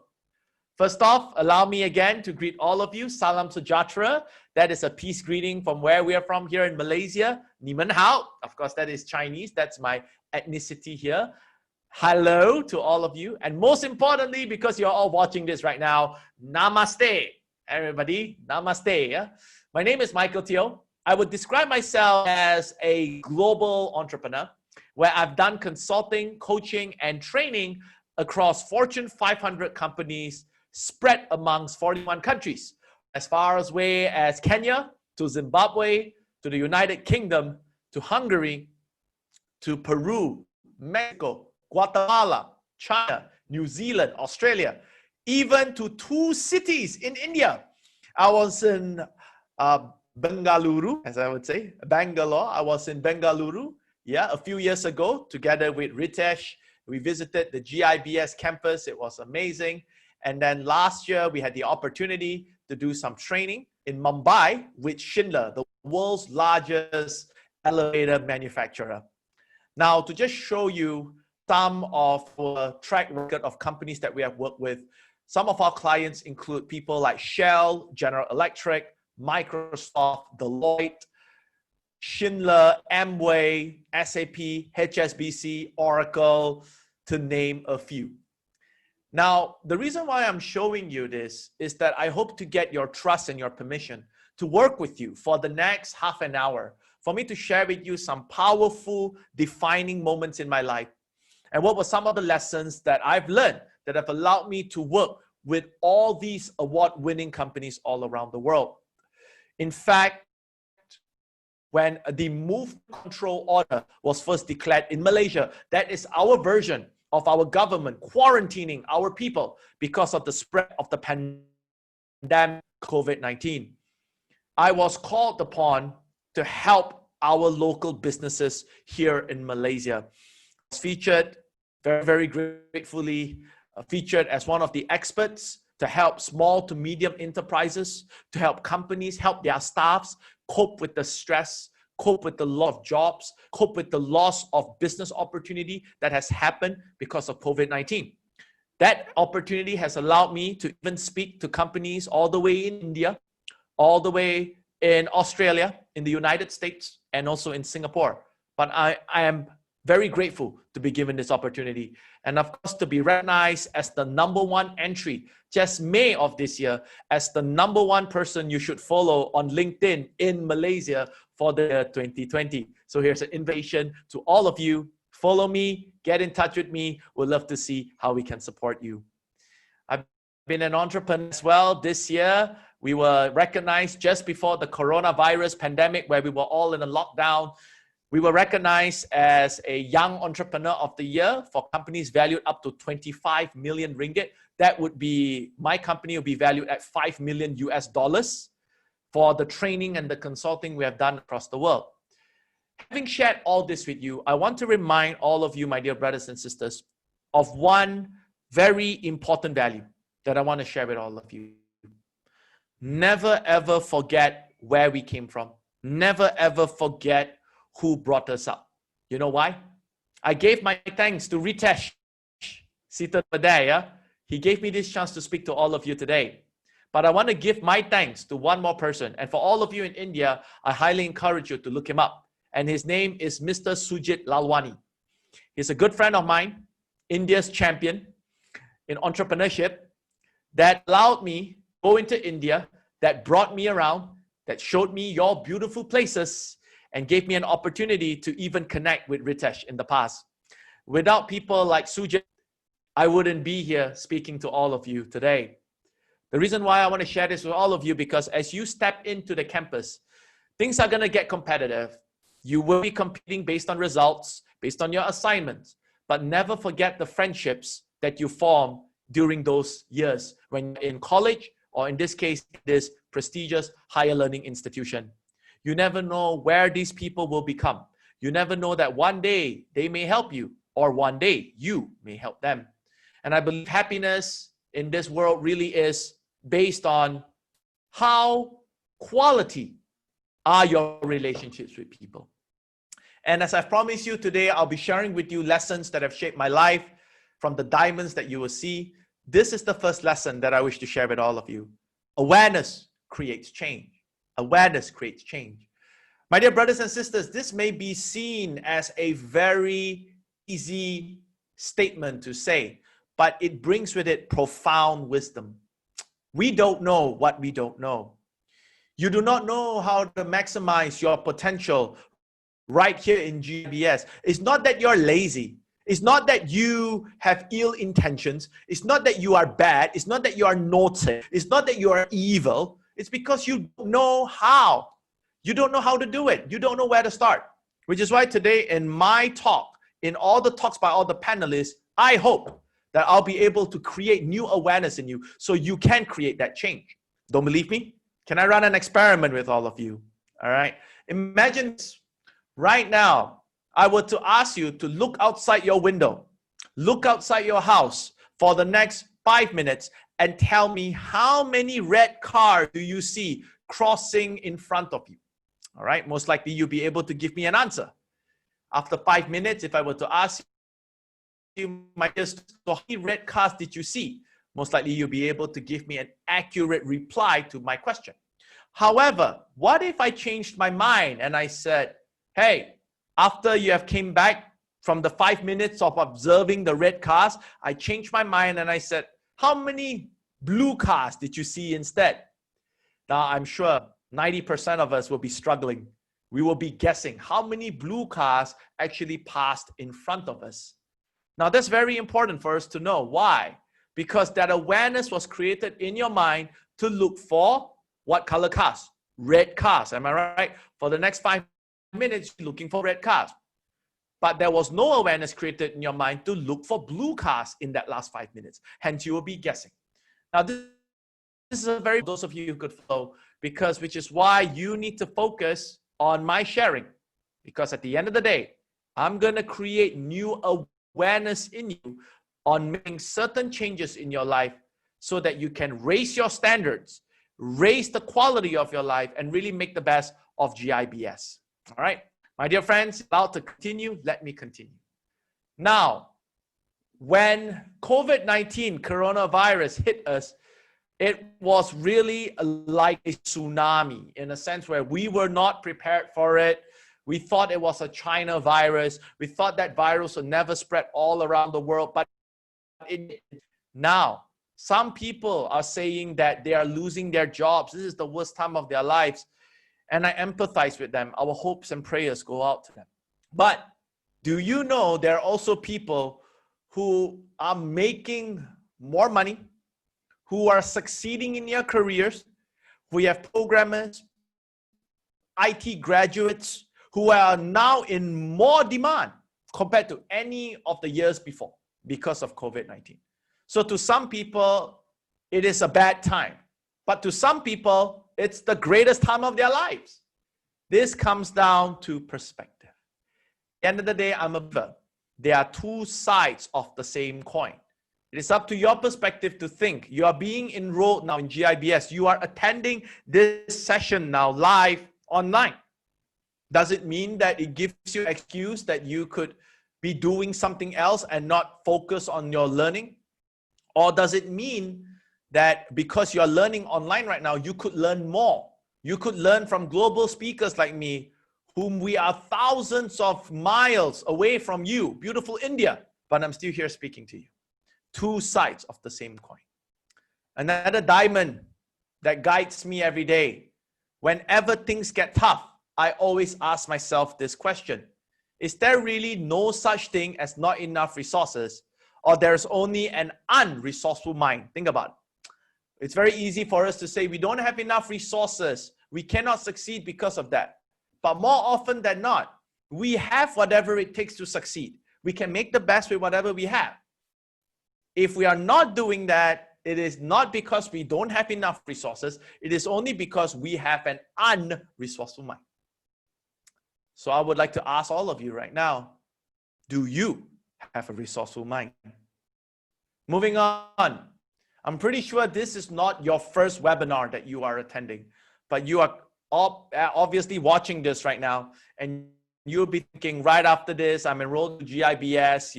Speaker 7: First off, allow me again to greet all of you. Salam Sejahtera. That is a peace greeting from where we are from here in Malaysia. Ni men hao. Of course, that is Chinese. That's my ethnicity here. Hello to all of you. And most importantly, because you're all watching this right now, namaste. Everybody, namaste. Yeah? My name is Michael Teoh. I would describe myself as a global entrepreneur where I've done consulting, coaching, and training across Fortune 500 companies spread amongst 41 countries, as far away as Kenya, to Zimbabwe, to the United Kingdom, to Hungary, to Peru, Mexico, Guatemala, China, New Zealand, Australia, even to 2 cities in India. I was in Bengaluru, as I would say, Bangalore. I was in Bengaluru, a few years ago, together with Venkatesh. We visited the GIBS campus. It was amazing. And then last year, we had the opportunity to do some training in Mumbai with Schindler, the world's largest elevator manufacturer. Now, to just show you some of our track record of companies that we have worked with, some of our clients include people like Shell, General Electric, Microsoft, Deloitte, Schindler, Amway, SAP, HSBC, Oracle, to name a few. Now, the reason why I'm showing you this is that I hope to get your trust and your permission to work with you for the next half an hour, for me to share with you some powerful, defining moments in my life. And what were some of the lessons that I've learned that have allowed me to work with all these award-winning companies all around the world. In fact, when the move control order was first declared in Malaysia, that is our version of our government quarantining our people because of the spread of the pandemic COVID-19. I was called upon to help our local businesses here in Malaysia. I was featured, very, very gratefully, featured as one of the experts to help small to medium enterprises, to help companies, help their staffs cope with the stress, cope with the loss of jobs, cope with the loss of business opportunity that has happened because of COVID-19. That opportunity has allowed me to even speak to companies all the way in India, all the way in Australia, in the United States, and also in Singapore. But I am very grateful to be given this opportunity. And of course, to be recognized as the #1 entry, just May of this year, as the #1 person you should follow on LinkedIn in Malaysia for the year 2020. So here's an invitation to all of you. Follow me, get in touch with me. We'd love to see how we can support you. I've been an entrepreneur as well. This year, we were recognized just before the coronavirus pandemic, where we were all in a lockdown. We were recognized as a Young Entrepreneur of the Year for companies valued up to 25 million ringgit. That would be, my company would be valued at $5 million US for the training and the consulting we have done across the world. Having shared all this with you, I want to remind all of you, my dear brothers and sisters, of one very important value that I want to share with all of you. Never ever forget where we came from. Never ever forget who brought us up. You know why? I gave my thanks to Ritesh, seated over there. Yeah? He gave me this chance to speak to all of you today. But I want to give my thanks to one more person. And for all of you in India, I highly encourage you to look him up. And his name is Mr. Sujit Lalwani. He's a good friend of mine, India's champion in entrepreneurship, that allowed me to go into India, that brought me around, that showed me your beautiful places, and gave me an opportunity to even connect with Ritesh in the past. Without people like Sujit, I wouldn't be here speaking to all of you today. The reason why I want to share this with all of you, because as you step into the campus, things are going to get competitive. You will be competing based on results, based on your assignments, but never forget the friendships that you form during those years when you're in college, or in this case, this prestigious higher learning institution. You never know where these people will become. You never know that one day they may help you, or one day you may help them. And I believe happiness in this world really is based on how quality are your relationships with people. And as I've promised you today, I'll be sharing with you lessons that have shaped my life from the diamonds that you will see. This is the first lesson that I wish to share with all of you. Awareness creates change. Awareness creates change. My dear brothers and sisters, this may be seen as a very easy statement to say, but it brings with it profound wisdom. We don't know what we don't know. You do not know how to maximize your potential right here in GIBS. It's not that you're lazy. It's not that you have ill intentions. It's not that you are bad. It's not that you are naughty. It's not that you are evil. It's because you don't know how. You don't know how to do it. You don't know where to start. Which is why today in my talk, in all the talks by all the panelists, I hope that I'll be able to create new awareness in you so you can create that change. Don't believe me? Can I run an experiment with all of you? All right. Imagine right now, I were to ask you to look outside your window, look outside your house for the next 5 minutes and tell me how many red cars do you see crossing in front of you? All right. Most likely you'll be able to give me an answer. After 5 minutes, if I were to ask you, my dear, so how many red cars did you see? Most likely you'll be able to give me an accurate reply to my question. However, what if I changed my mind and I said, hey, after you have came back from the 5 minutes of observing the red cars, I changed my mind and I said, how many blue cars did you see instead? Now, I'm sure 90% of us will be struggling. We will be guessing how many blue cars actually passed in front of us. Now, that's very important for us to know. Why? Because that awareness was created in your mind to look for what color cars? Red cars. Am I right? For the next 5 minutes, you're looking for red cars. But there was no awareness created in your mind to look for blue cars in that last 5 minutes. Hence, you will be guessing. Now, this is a very, those of you who could follow, because which is why you need to focus on my sharing. Because at the end of the day, I'm going to create new awareness in you on making certain changes in your life so that you can raise your standards, raise the quality of your life, and really make the best of GIBS. All right, my dear friends, about to continue, let me continue. Now, when COVID-19, coronavirus hit us, it was really like a tsunami in a sense where we were not prepared for it. We thought it was a China virus. We thought that virus would never spread all around the world, but now some people are saying that they are losing their jobs. This is the worst time of their lives. And I empathize with them. Our hopes and prayers go out to them. But do you know there are also people who are making more money, who are succeeding in their careers? We have programmers, IT graduates who are now in more demand compared to any of the years before because of COVID-19. So to some people, it is a bad time. But to some people, it's the greatest time of their lives. This comes down to perspective. At the end of the day, I'm a believer. There are two sides of the same coin. It is up to your perspective to think. You are being enrolled now in GIBS. You are attending this session now live online. Does it mean that it gives you an excuse that you could be doing something else and not focus on your learning? Or does it mean that because you're learning online right now, you could learn more? You could learn from global speakers like me, whom we are thousands of miles away from you, beautiful India, but I'm still here speaking to you. Two sides of the same coin. Another diamond that guides me every day. Whenever things get tough, I always ask myself this question. Is there really no such thing as not enough resources, or there's only an unresourceful mind? Think about it. It's very easy for us to say we don't have enough resources. We cannot succeed because of that. But more often than not, we have whatever it takes to succeed. We can make the best with whatever we have. If we are not doing that, it is not because we don't have enough resources. It is only because we have an unresourceful mind. So I would like to ask all of you right now, do you have a resourceful mind? Moving on. I'm pretty sure this is not your first webinar that you are attending, but you are obviously watching this right now, and you'll be thinking right after this, I'm enrolled to GIBS,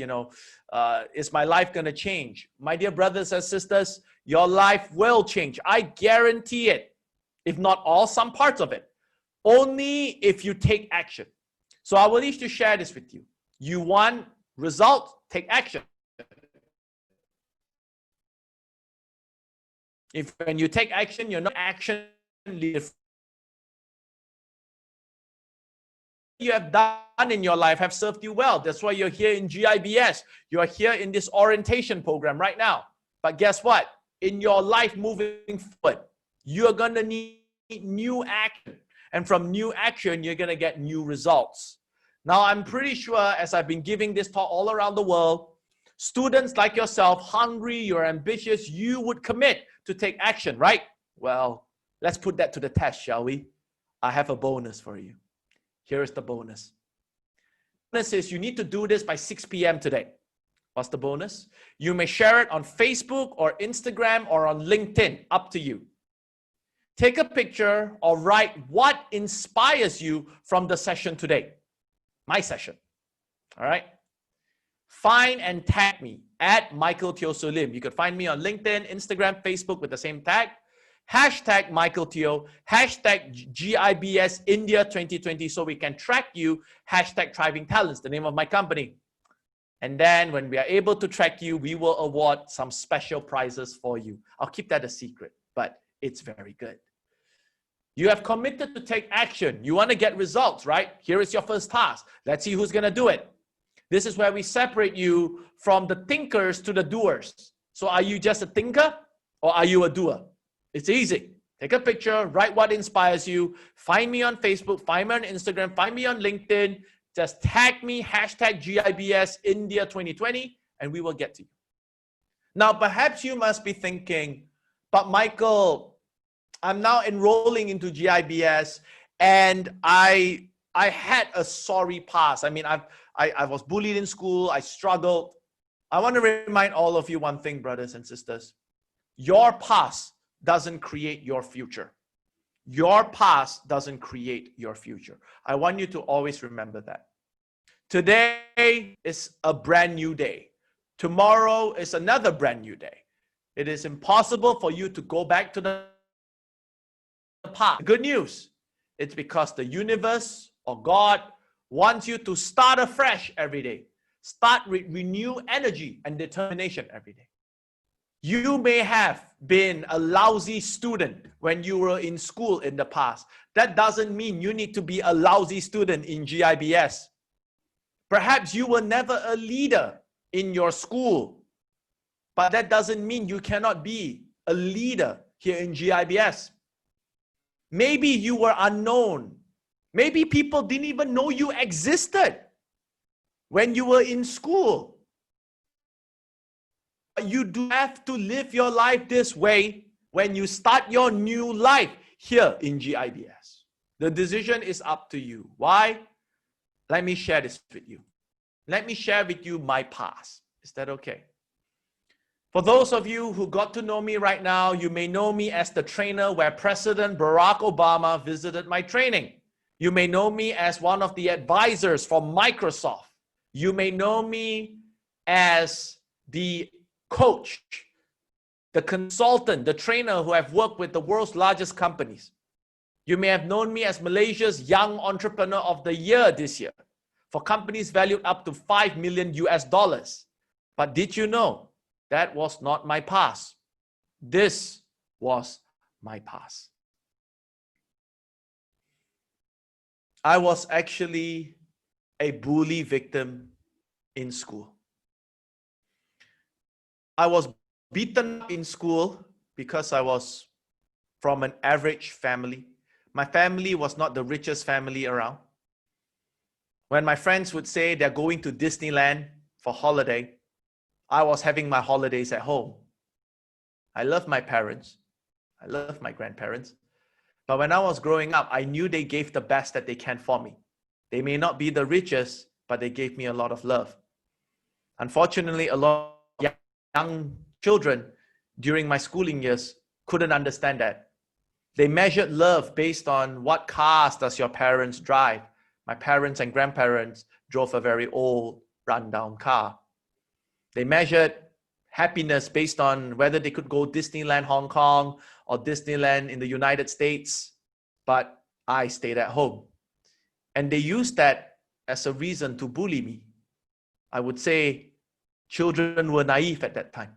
Speaker 7: is my life going to change? My dear brothers and sisters, your life will change. I guarantee it. If not all, some parts of it. Only if you take action. So I will need to share this with you. You want results? Take action. If when you take action, you're not action leader. You have done in your life have served you well. That's why you're here in GIBS. You are here in this orientation program right now. But guess what? In your life moving forward, you're going to need new action. And from new action, you're going to get new results. Now, I'm pretty sure as I've been giving this talk all around the world, students like yourself, hungry, you're ambitious, you would commit to take action, right? Well, let's put that to the test, shall we? I have a bonus for you. Here is the bonus. The bonus is you need to do this by 6 p.m. today. What's the bonus? You may share it on Facebook or Instagram or on LinkedIn, up to you. Take a picture or write what inspires you from the session today. My session. All right? Find and tag me at Michael Teoh Sulim. You could find me on LinkedIn, Instagram, Facebook with the same tag. Hashtag Michael Teoh, hashtag GIBS India 2020 so we can track you. Hashtag Thriving Talents, the name of my company. And then when we are able to track you, we will award some special prizes for you. I'll keep that a secret, but it's very good. You have committed to take action. You want to get results, right? Here is your first task. Let's see who's going to do it. This is where we separate you from the thinkers to the doers. So are you just a thinker or are you a doer? It's easy. Take a picture, write what inspires you, find me on Facebook, find me on Instagram, find me on LinkedIn, just tag me, hashtag GIBS India 2020, and we will get to you. Now, perhaps you must be thinking, but Michael, I'm now enrolling into GIBS and I had a sorry past. I mean, I was bullied in school, I struggled. I want to remind all of you one thing, brothers and sisters. Your past doesn't create your future. Your past doesn't create your future. I want you to always remember that. Today is a brand new day. Tomorrow is another brand new day. It is impossible for you to go back to the past. Good news. It's because the universe or God wants you to start afresh every day. Start with renewed energy and determination every day. You may have been a lousy student when you were in school in the past. That doesn't mean you need to be a lousy student in GIBS. Perhaps you were never a leader in your school, but that doesn't mean you cannot be a leader here in GIBS. Maybe you were unknown. Maybe people didn't even know you existed when you were in school. You do have to live your life this way when you start your new life here in GIBS. The decision is up to you. Why? Let me share this with you. Let me share with you my past. Is that okay? For those of you who got to know me right now, you may know me as the trainer where President Barack Obama visited my training. You may know me as one of the advisors from Microsoft. You may know me as the coach, the consultant, the trainer who have worked with the world's largest companies. You may have known me as Malaysia's Young Entrepreneur of the Year this year for companies valued up to $5 million US. But did you know that was not my past? This was my past. I was actually a bully victim in school. I was beaten up in school because I was from an average family. My family was not the richest family around. When my friends would say they're going to Disneyland for holiday, I was having my holidays at home. I love my parents. I love my grandparents. But when I was growing up, I knew they gave the best that they can for me. They may not be the richest, but they gave me a lot of love. Unfortunately, a lot of young children during my schooling years couldn't understand that. They measured love based on what cars does your parents drive. My parents and grandparents drove a very old, rundown car. They measured happiness based on whether they could go Disneyland Hong Kong or Disneyland in the United States, but I stayed at home. And they used that as a reason to bully me. I would say children were naive at that time.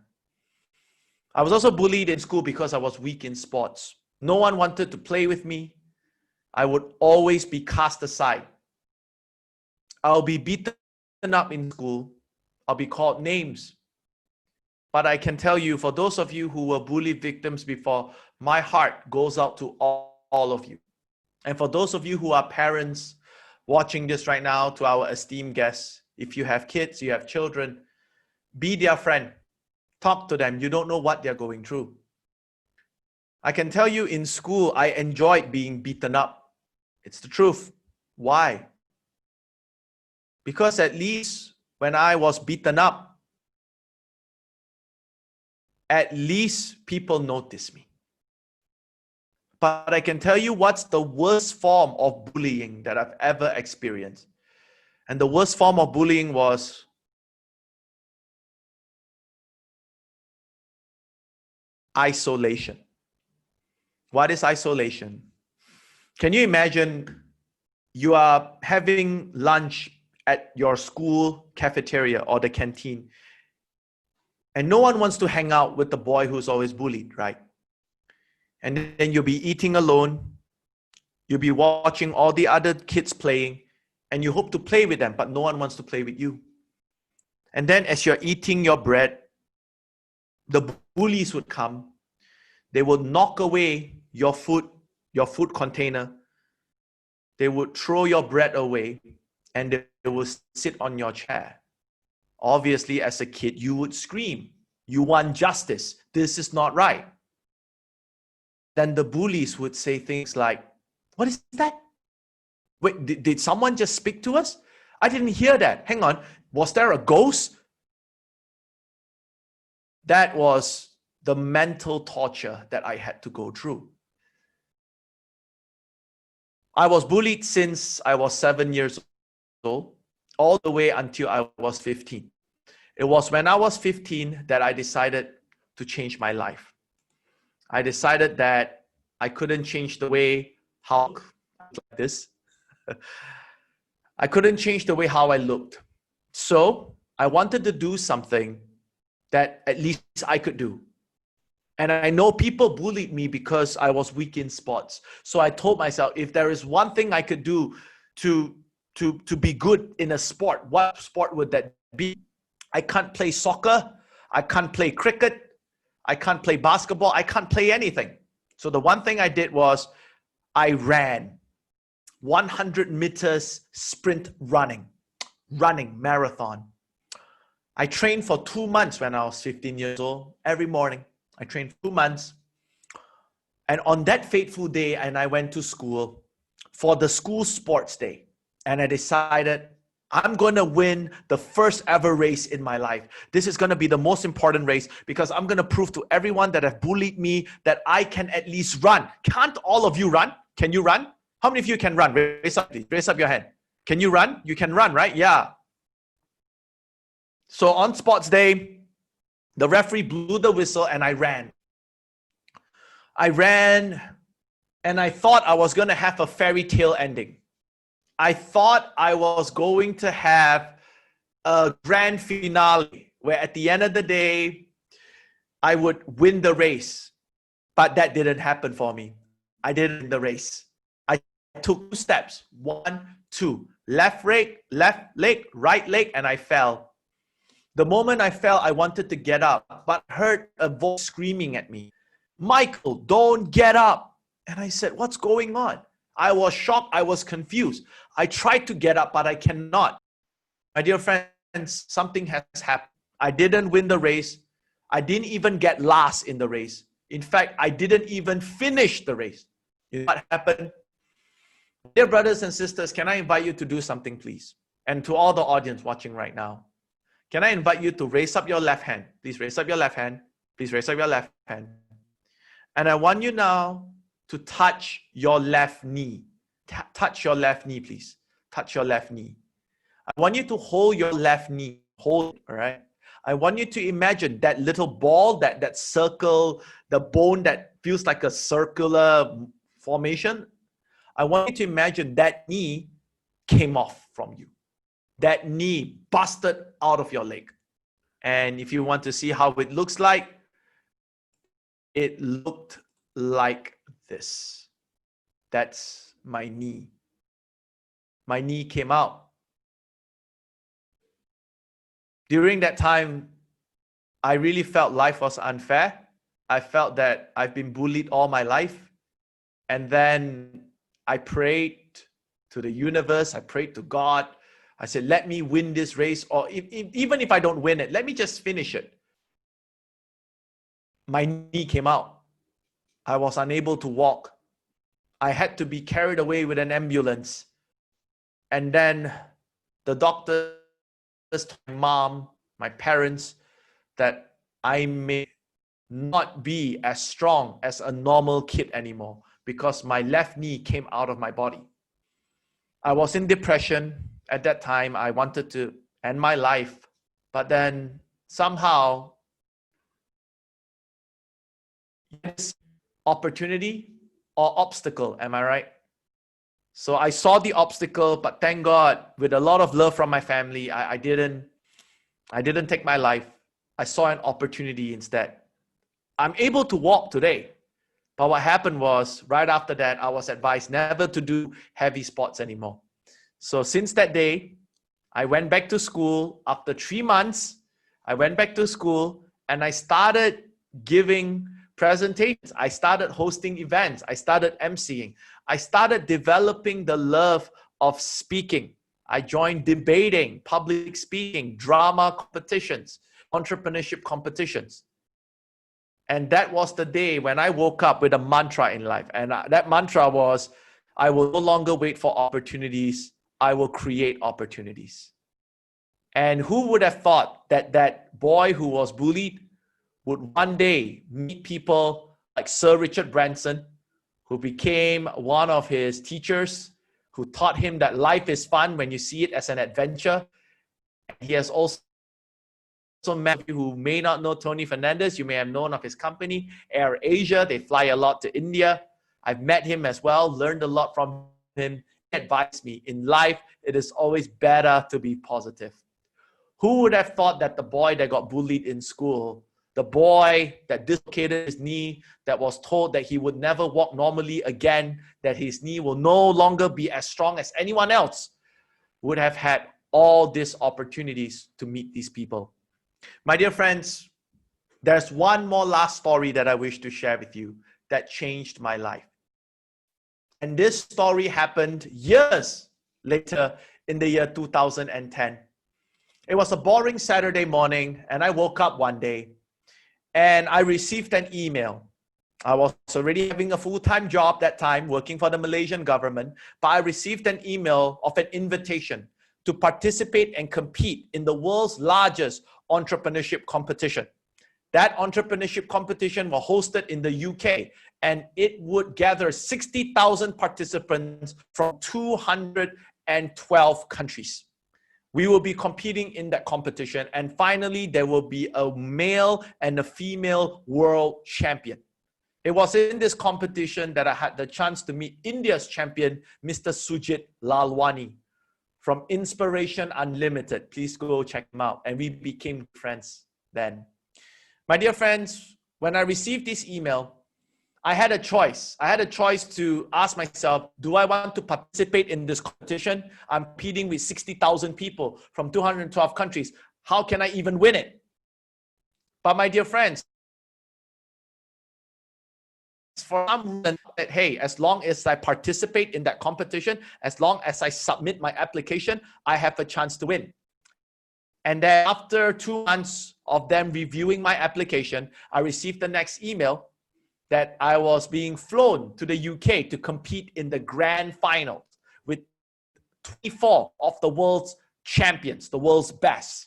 Speaker 7: I was also bullied in school because I was weak in sports. No one wanted to play with me. I would always be cast aside. I'll be beaten up in school. I'll be called names. But I can tell you, for those of you who were bully victims before, my heart goes out to all of you. And for those of you who are parents watching this right now, to our esteemed guests, if you have kids, you have children, be their friend. Talk to them. You don't know what they're going through. I can tell you, in school, I enjoyed being beaten up. It's the truth. Why? Because at least when I was beaten up, at least people noticed me. But I can tell you what's the worst form of bullying that I've ever experienced. And the worst form of bullying was isolation. What is isolation? Can you imagine you are having lunch at your school cafeteria or the canteen, and no one wants to hang out with the boy who's always bullied, right? And then you'll be eating alone. You'll be watching all the other kids playing, and you hope to play with them, but no one wants to play with you. And then as you're eating your bread, the bullies would come. They would knock away your food container. They would throw your bread away, and they will sit on your chair. Obviously, as a kid, you would scream. You want justice. This is not right. Then the bullies would say things like, "What is that? Wait, did someone just speak to us? I didn't hear that. Hang on. Was there a ghost?" That was the mental torture that I had to go through. I was bullied since I was 7 years old, all the way until I was 15. It was when I was 15 that I decided to change my life. I decided that I couldn't change the way how like this. I couldn't change the way how I looked. So I wanted to do something that at least I could do. And I know people bullied me because I was weak in sports. So I told myself, if there is one thing I could do to be good in a sport, what sport would that be? I can't play soccer. I can't play cricket. I can't play basketball. I can't play anything. So the one thing I did was I ran 100 meters sprint running marathon. I trained for 2 months when I was 15 years old. Every morning, I trained 2 months. And on that fateful day, and I went to school for the school sports day. And I decided I'm going to win the first ever race in my life. This is going to be the most important race because I'm going to prove to everyone that have bullied me that I can at least run. Can't all of you run? Can you run? How many of you can run? Raise up your hand. Can you run? You can run, right? Yeah. So on sports day, the referee blew the whistle and I ran. I ran and I thought I was going to have a fairy tale ending. I thought I was going to have a grand finale where at the end of the day, I would win the race. But that didn't happen for me. I didn't win the race. I took 2 steps. 1, 2. Left leg, right leg, and I fell. The moment I fell, I wanted to get up, but heard a voice screaming at me, "Michael, don't get up." And I said, "What's going on?" I was shocked. I was confused. I tried to get up, but I cannot. My dear friends, something has happened. I didn't win the race. I didn't even get last in the race. In fact, I didn't even finish the race. You know what happened? Dear brothers and sisters, can I invite you to do something, please? And to all the audience watching right now, can I invite you to raise up your left hand? Please raise up your left hand. Please raise up your left hand. And I want you now to touch your left knee. Touch your left knee, please. Touch your left knee. I want you to hold your left knee. Hold it, all right? I want you to imagine that little ball, that circle, the bone that feels like a circular formation. I want you to imagine that knee came off from you. That knee busted out of your leg. And if you want to see how it looks like, it looked like this. That's my knee. My knee came out. During that time, I really felt life was unfair. I felt that I've been bullied all my life. And then I prayed to the universe. I prayed to God. I said, let me win this race. Or even if I don't win it, let me just finish it. My knee came out. I was unable to walk. I had to be carried away with an ambulance. And then the doctor told my mom, my parents, that I may not be as strong as a normal kid anymore because my left knee came out of my body. I was in depression at that time. I wanted to end my life, but then somehow this opportunity or obstacle, am I right? So I saw the obstacle, but thank God, with a lot of love from my family, I didn't take my life. I saw an opportunity instead. I'm able to walk today. But what happened was, right after that, I was advised never to do heavy sports anymore. So since that day, I went back to school. After 3 months, I went back to school and I started giving presentations. I started hosting events. I started emceeing. I started developing the love of speaking. I joined debating, public speaking, drama competitions, entrepreneurship competitions. And that was the day when I woke up with a mantra in life. And that mantra was, I will no longer wait for opportunities. I will create opportunities. And who would have thought that that boy who was bullied would one day meet people like Sir Richard Branson, who became one of his teachers, who taught him that life is fun when you see it as an adventure. He has also met people who may not know Tony Fernandez. You may have known of his company, Air Asia. They fly a lot to India. I've met him as well, learned a lot from him. He advised me, in life, it is always better to be positive. Who would have thought that the boy that got bullied in school, the boy that dislocated his knee, that was told that he would never walk normally again, that his knee will no longer be as strong as anyone else, would have had all these opportunities to meet these people. My dear friends, there's one more last story that I wish to share with you that changed my life. And this story happened years later in the year 2010. It was a boring Saturday morning, and I woke up one day and I received an email. I was already having a full-time job that time, working for the Malaysian government, but I received an email of an invitation to participate and compete in the world's largest entrepreneurship competition. That entrepreneurship competition was hosted in the UK, and it would gather 60,000 participants from 212 countries. We will be competing in that competition. And finally, there will be a male and a female world champion. It was in this competition that I had the chance to meet India's champion, Mr. Sujit Lalwani from Inspiration Unlimited. Please go check him out. And we became friends then. My dear friends, when I received this email, I had a choice. I had a choice to ask myself, do I want to participate in this competition? I'm competing with 60,000 people from 212 countries. How can I even win it? But my dear friends, for some reason, hey, as long as I participate in that competition, as long as I submit my application, I have a chance to win. And then after 2 months of them reviewing my application, I received the next email that I was being flown to the UK to compete in the grand finals with 24 of the world's champions, the world's best.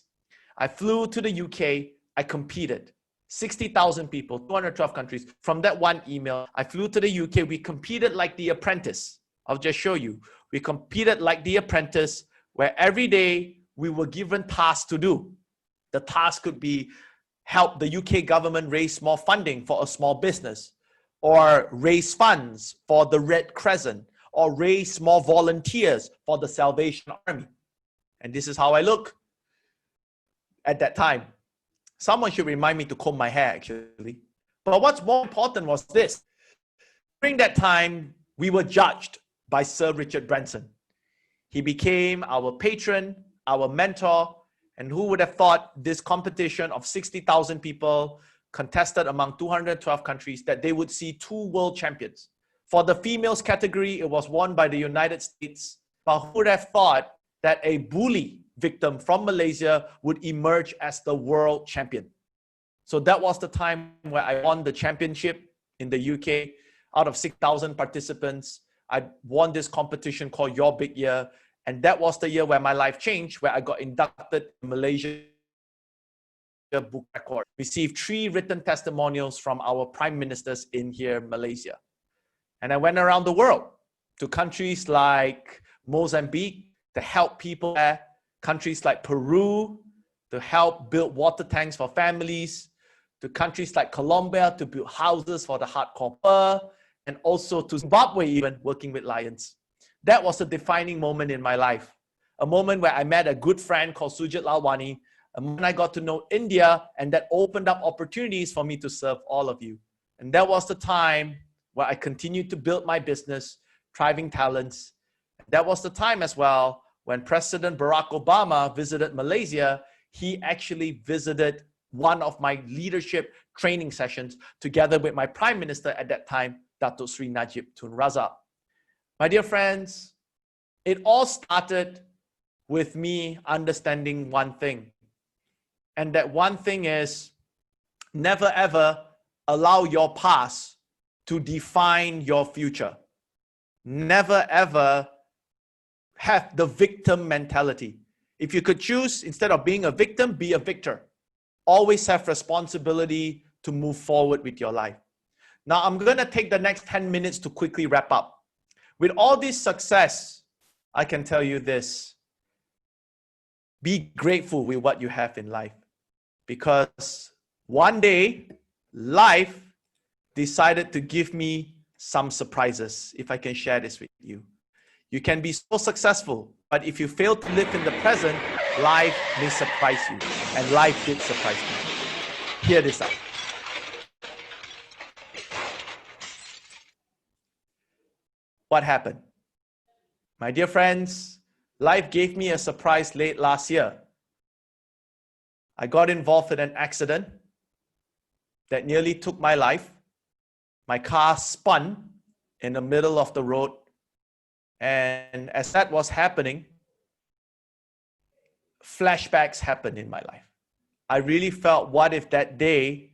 Speaker 7: I flew to the UK, I competed. 60,000 people, 212 countries. From that one email, I flew to the UK. We competed like The Apprentice. I'll just show you. We competed like The Apprentice, where every day we were given tasks to do. The task could be help the UK government raise more funding for a small business, or raise funds for the Red Crescent, or raise more volunteers for the Salvation Army. And this is how I look at that time. Someone should remind me to comb my hair, actually. But what's more important was this. During that time, we were judged by Sir Richard Branson. He became our patron, our mentor, and who would have thought this competition of 60,000 people contested among 212 countries, that they would see 2 world champions. For the females category, it was won by the United States. But who would have thought that a bully victim from Malaysia would emerge as the world champion? So that was the time where I won the championship in the UK. Out of 6,000 participants, I won this competition called Your Big Year. And that was the year where my life changed, where I got inducted in Malaysia book record, received 3 written testimonials from our prime ministers in here, Malaysia. And I went around the world to countries like Mozambique to help people there, countries like Peru to help build water tanks for families, to countries like Colombia to build houses for the hardcore poor, and also to Zimbabwe even, working with lions. That was a defining moment in my life. A moment where I met a good friend called Sujit Lalwani, and when I got to know India, and that opened up opportunities for me to serve all of you. And that was the time where I continued to build my business, Thriving Talents. That was the time as well when President Barack Obama visited Malaysia. He actually visited one of my leadership training sessions together with my Prime Minister at that time, Datuk Sri Najib Tun Razak. My dear friends, it all started with me understanding one thing. And that one thing is, never ever allow your past to define your future. Never ever have the victim mentality. If you could choose, instead of being a victim, be a victor. Always have responsibility to move forward with your life. Now, I'm going to take the next 10 minutes to quickly wrap up. With all this success, I can tell you this. Be grateful with what you have in life. Because one day, life decided to give me some surprises, if I can share this with you. You can be so successful, but if you fail to live in the present, life may surprise you. And life did surprise me. Hear this out. What happened? My dear friends, life gave me a surprise late last year. I got involved in an accident that nearly took my life. My car spun in the middle of the road. And as that was happening, flashbacks happened in my life. I really felt, what if that day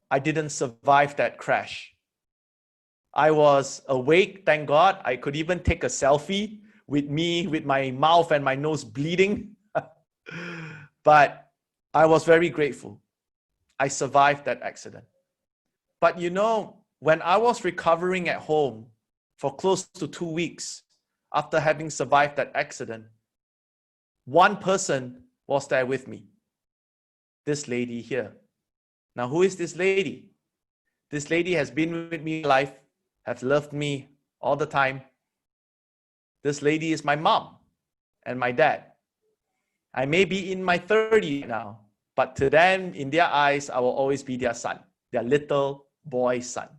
Speaker 7: I didn't survive that crash? I was awake, thank God. I could even take a selfie with me, with my mouth and my nose bleeding. But I was very grateful. I survived that accident. But you know, when I was recovering at home for close to 2 weeks after having survived that accident, one person was there with me. This lady here. Now, who is this lady? This lady has been with me in life, has loved me all the time. This lady is my mom and my dad. I may be in my 30s now, but to them, in their eyes, I will always be their son, their little boy's son.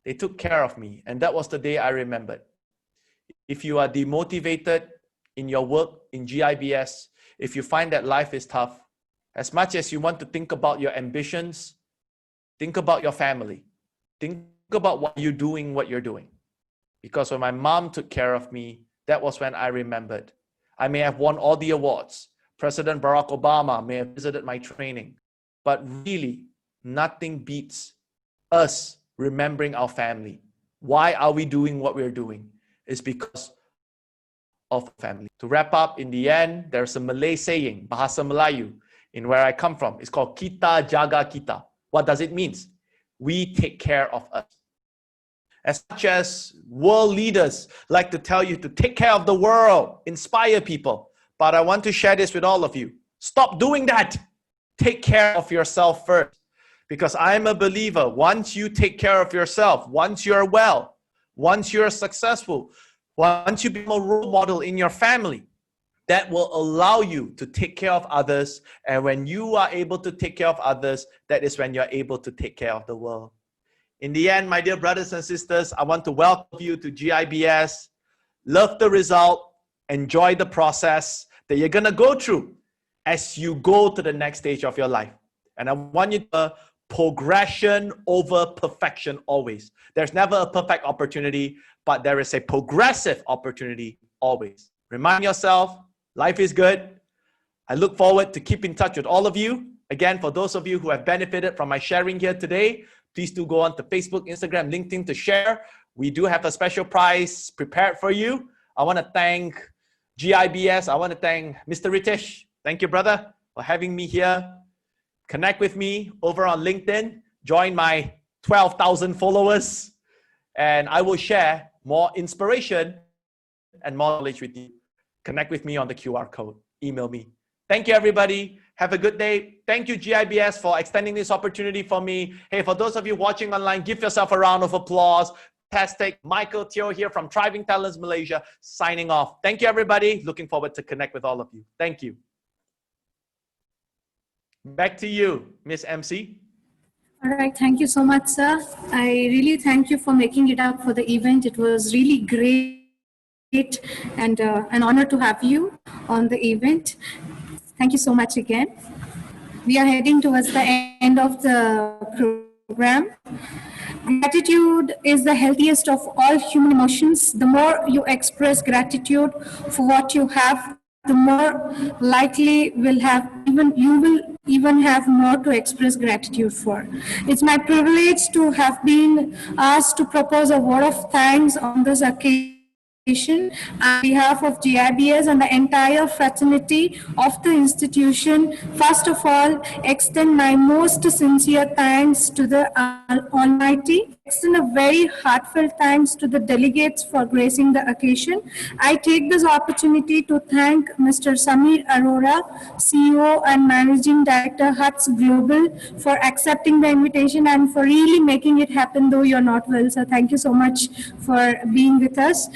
Speaker 7: They took care of me, and that was the day I remembered. If you are demotivated in your work in GIBS, if you find that life is tough, as much as you want to think about your ambitions, think about your family. Think about what you're doing. Because when my mom took care of me, that was when I remembered. I may have won all the awards. President Barack Obama may have visited my training. But really, nothing beats us remembering our family. Why are we doing what we're doing? It's because of family. To wrap up, in the end, there's a Malay saying, Bahasa Melayu, in where I come from. It's called Kita Jaga Kita. What does it mean? We take care of us. As much as world leaders like to tell you to take care of the world, inspire people, but I want to share this with all of you. Stop doing that. Take care of yourself first. Because I'm a believer, once you take care of yourself, once you're well, once you're successful, once you become a role model in your family, that will allow you to take care of others. And when you are able to take care of others, that is when you're able to take care of the world. In the end, my dear brothers and sisters, I want to welcome you to GIBS. Love the result. Enjoy the process that you're going to go through as you go to the next stage of your life. And I want you to progression over perfection always. There's never a perfect opportunity, but there is a progressive opportunity always. Remind yourself, life is good. I look forward to keep in touch with all of you. Again, for those of you who have benefited from my sharing here today, please do go on to Facebook, Instagram, LinkedIn to share. We do have a special prize prepared for you. I want to thank GIBS. I want to thank Mr. Ritesh. Thank you, brother, for having me here. Connect with me over on LinkedIn. Join my 12,000 followers. And I will share more inspiration and more knowledge with you. Connect with me on the QR code. Email me. Thank you, everybody. Have a good day. Thank you, GIBS, for extending this opportunity for me. Hey, for those of you watching online, give yourself a round of applause. Fantastic. Michael Teoh here from Thriving Talents Malaysia, signing off. Thank you, everybody. Looking forward to connect with all of you. Thank you. Back to you, Miss MC.
Speaker 2: All right, thank you so much, sir. I really thank you for making it up for the event. It was really great and an honor to have you on the event. Thank you so much again. We are heading towards the end of the program. Gratitude is the healthiest of all human emotions. The more you express gratitude for what you have, the more likely you will even have more to express gratitude for. It's my privilege to have been asked to propose a word of thanks on this occasion on behalf of GIBS and the entire fraternity of the institution. First of all, extend my most sincere thanks to the Almighty. Extend a very heartfelt thanks to the delegates for gracing the occasion. I take this opportunity to thank Mr. Samir Arora, CEO and Managing Director, HUTS Global, for accepting the invitation and for really making it happen, though you're not well. So thank you so much for being with us.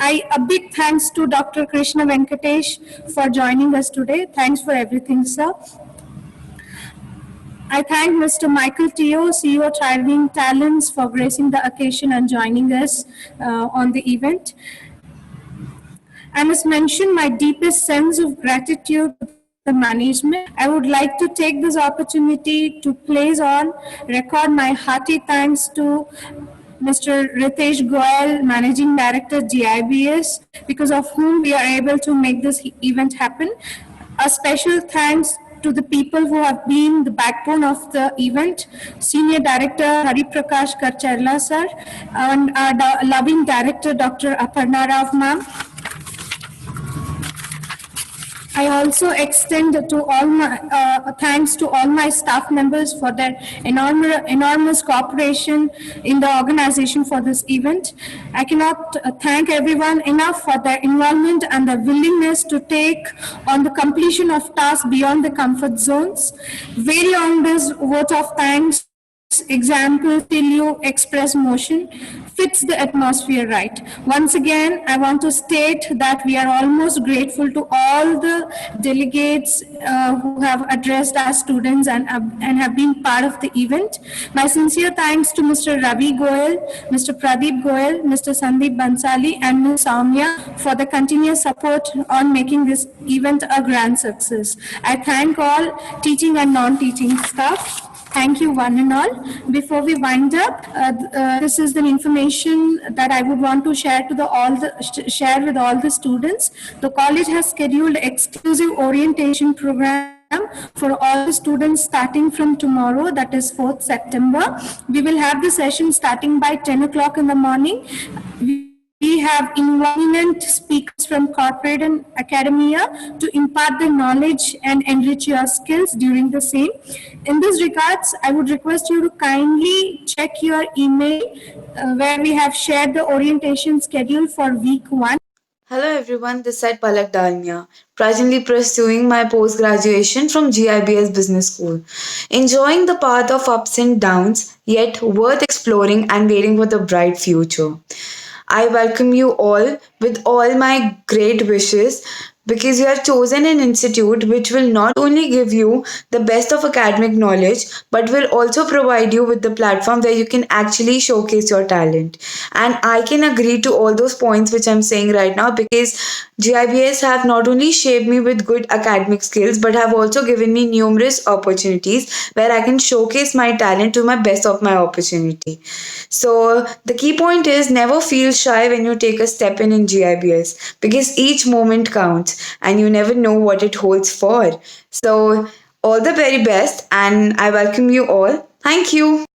Speaker 2: A big thanks to Dr. Krishna Venkatesh for joining us today. Thanks for everything, sir. I thank Mr. Michael Teoh, CEO Thriving Talents, for gracing the occasion and joining us on the event. I must mention my deepest sense of gratitude to the management. I would like to take this opportunity to place on record my hearty thanks to Mr. Ritesh Goyal, Managing Director, GIBS, because of whom we are able to make this event happen. A special thanks to the people who have been the backbone of the event, Senior Director Hari Prakash Karcharla sir, and our loving Director Dr. Aparna Rao ma'am. I also extend to all my thanks to all my staff members for their enormous cooperation in the organization for this event. I cannot thank everyone enough for their involvement and their willingness to take on the completion of tasks beyond the comfort zones. Very on this vote of thanks, example till you express motion fits the atmosphere right. Once again, I want to state that we are almost grateful to all the delegates who have addressed our students and have been part of the event. My sincere thanks to Mr. Ravi Goel, Mr. Pradeep Goel, Mr. Sandeep Bansali, and Ms. Soumya for the continuous support on making this event a grand success. I thank all teaching and non-teaching staff. Thank you, one and all. Before we wind up, this is the information that I would want to share to share with all the students. The college has scheduled exclusive orientation program for all the students starting from tomorrow, that is 4th September. We will have the session starting by 10 o'clock in the morning. We have eminent speakers from corporate and academia to impart the knowledge and enrich your skills during the same. In this regards, I would request you to kindly check your email where we have shared the orientation schedule for week 1.
Speaker 8: Hello everyone, this is Palak Dalmia, presently pursuing my post-graduation from GIBS Business School. Enjoying the path of ups and downs, yet worth exploring and waiting for the bright future. I welcome you all with all my great wishes because you have chosen an institute which will not only give you the best of academic knowledge but will also provide you with the platform where you can actually showcase your talent. And I can agree to all those points which I'm saying right now because GIBS have not only shaped me with good academic skills but have also given me numerous opportunities where I can showcase my talent to my best of my opportunity. So the key point is never feel shy when you take a step in GIBS because each moment counts and you never know what it holds for. So all the very best and I welcome you all. Thank you.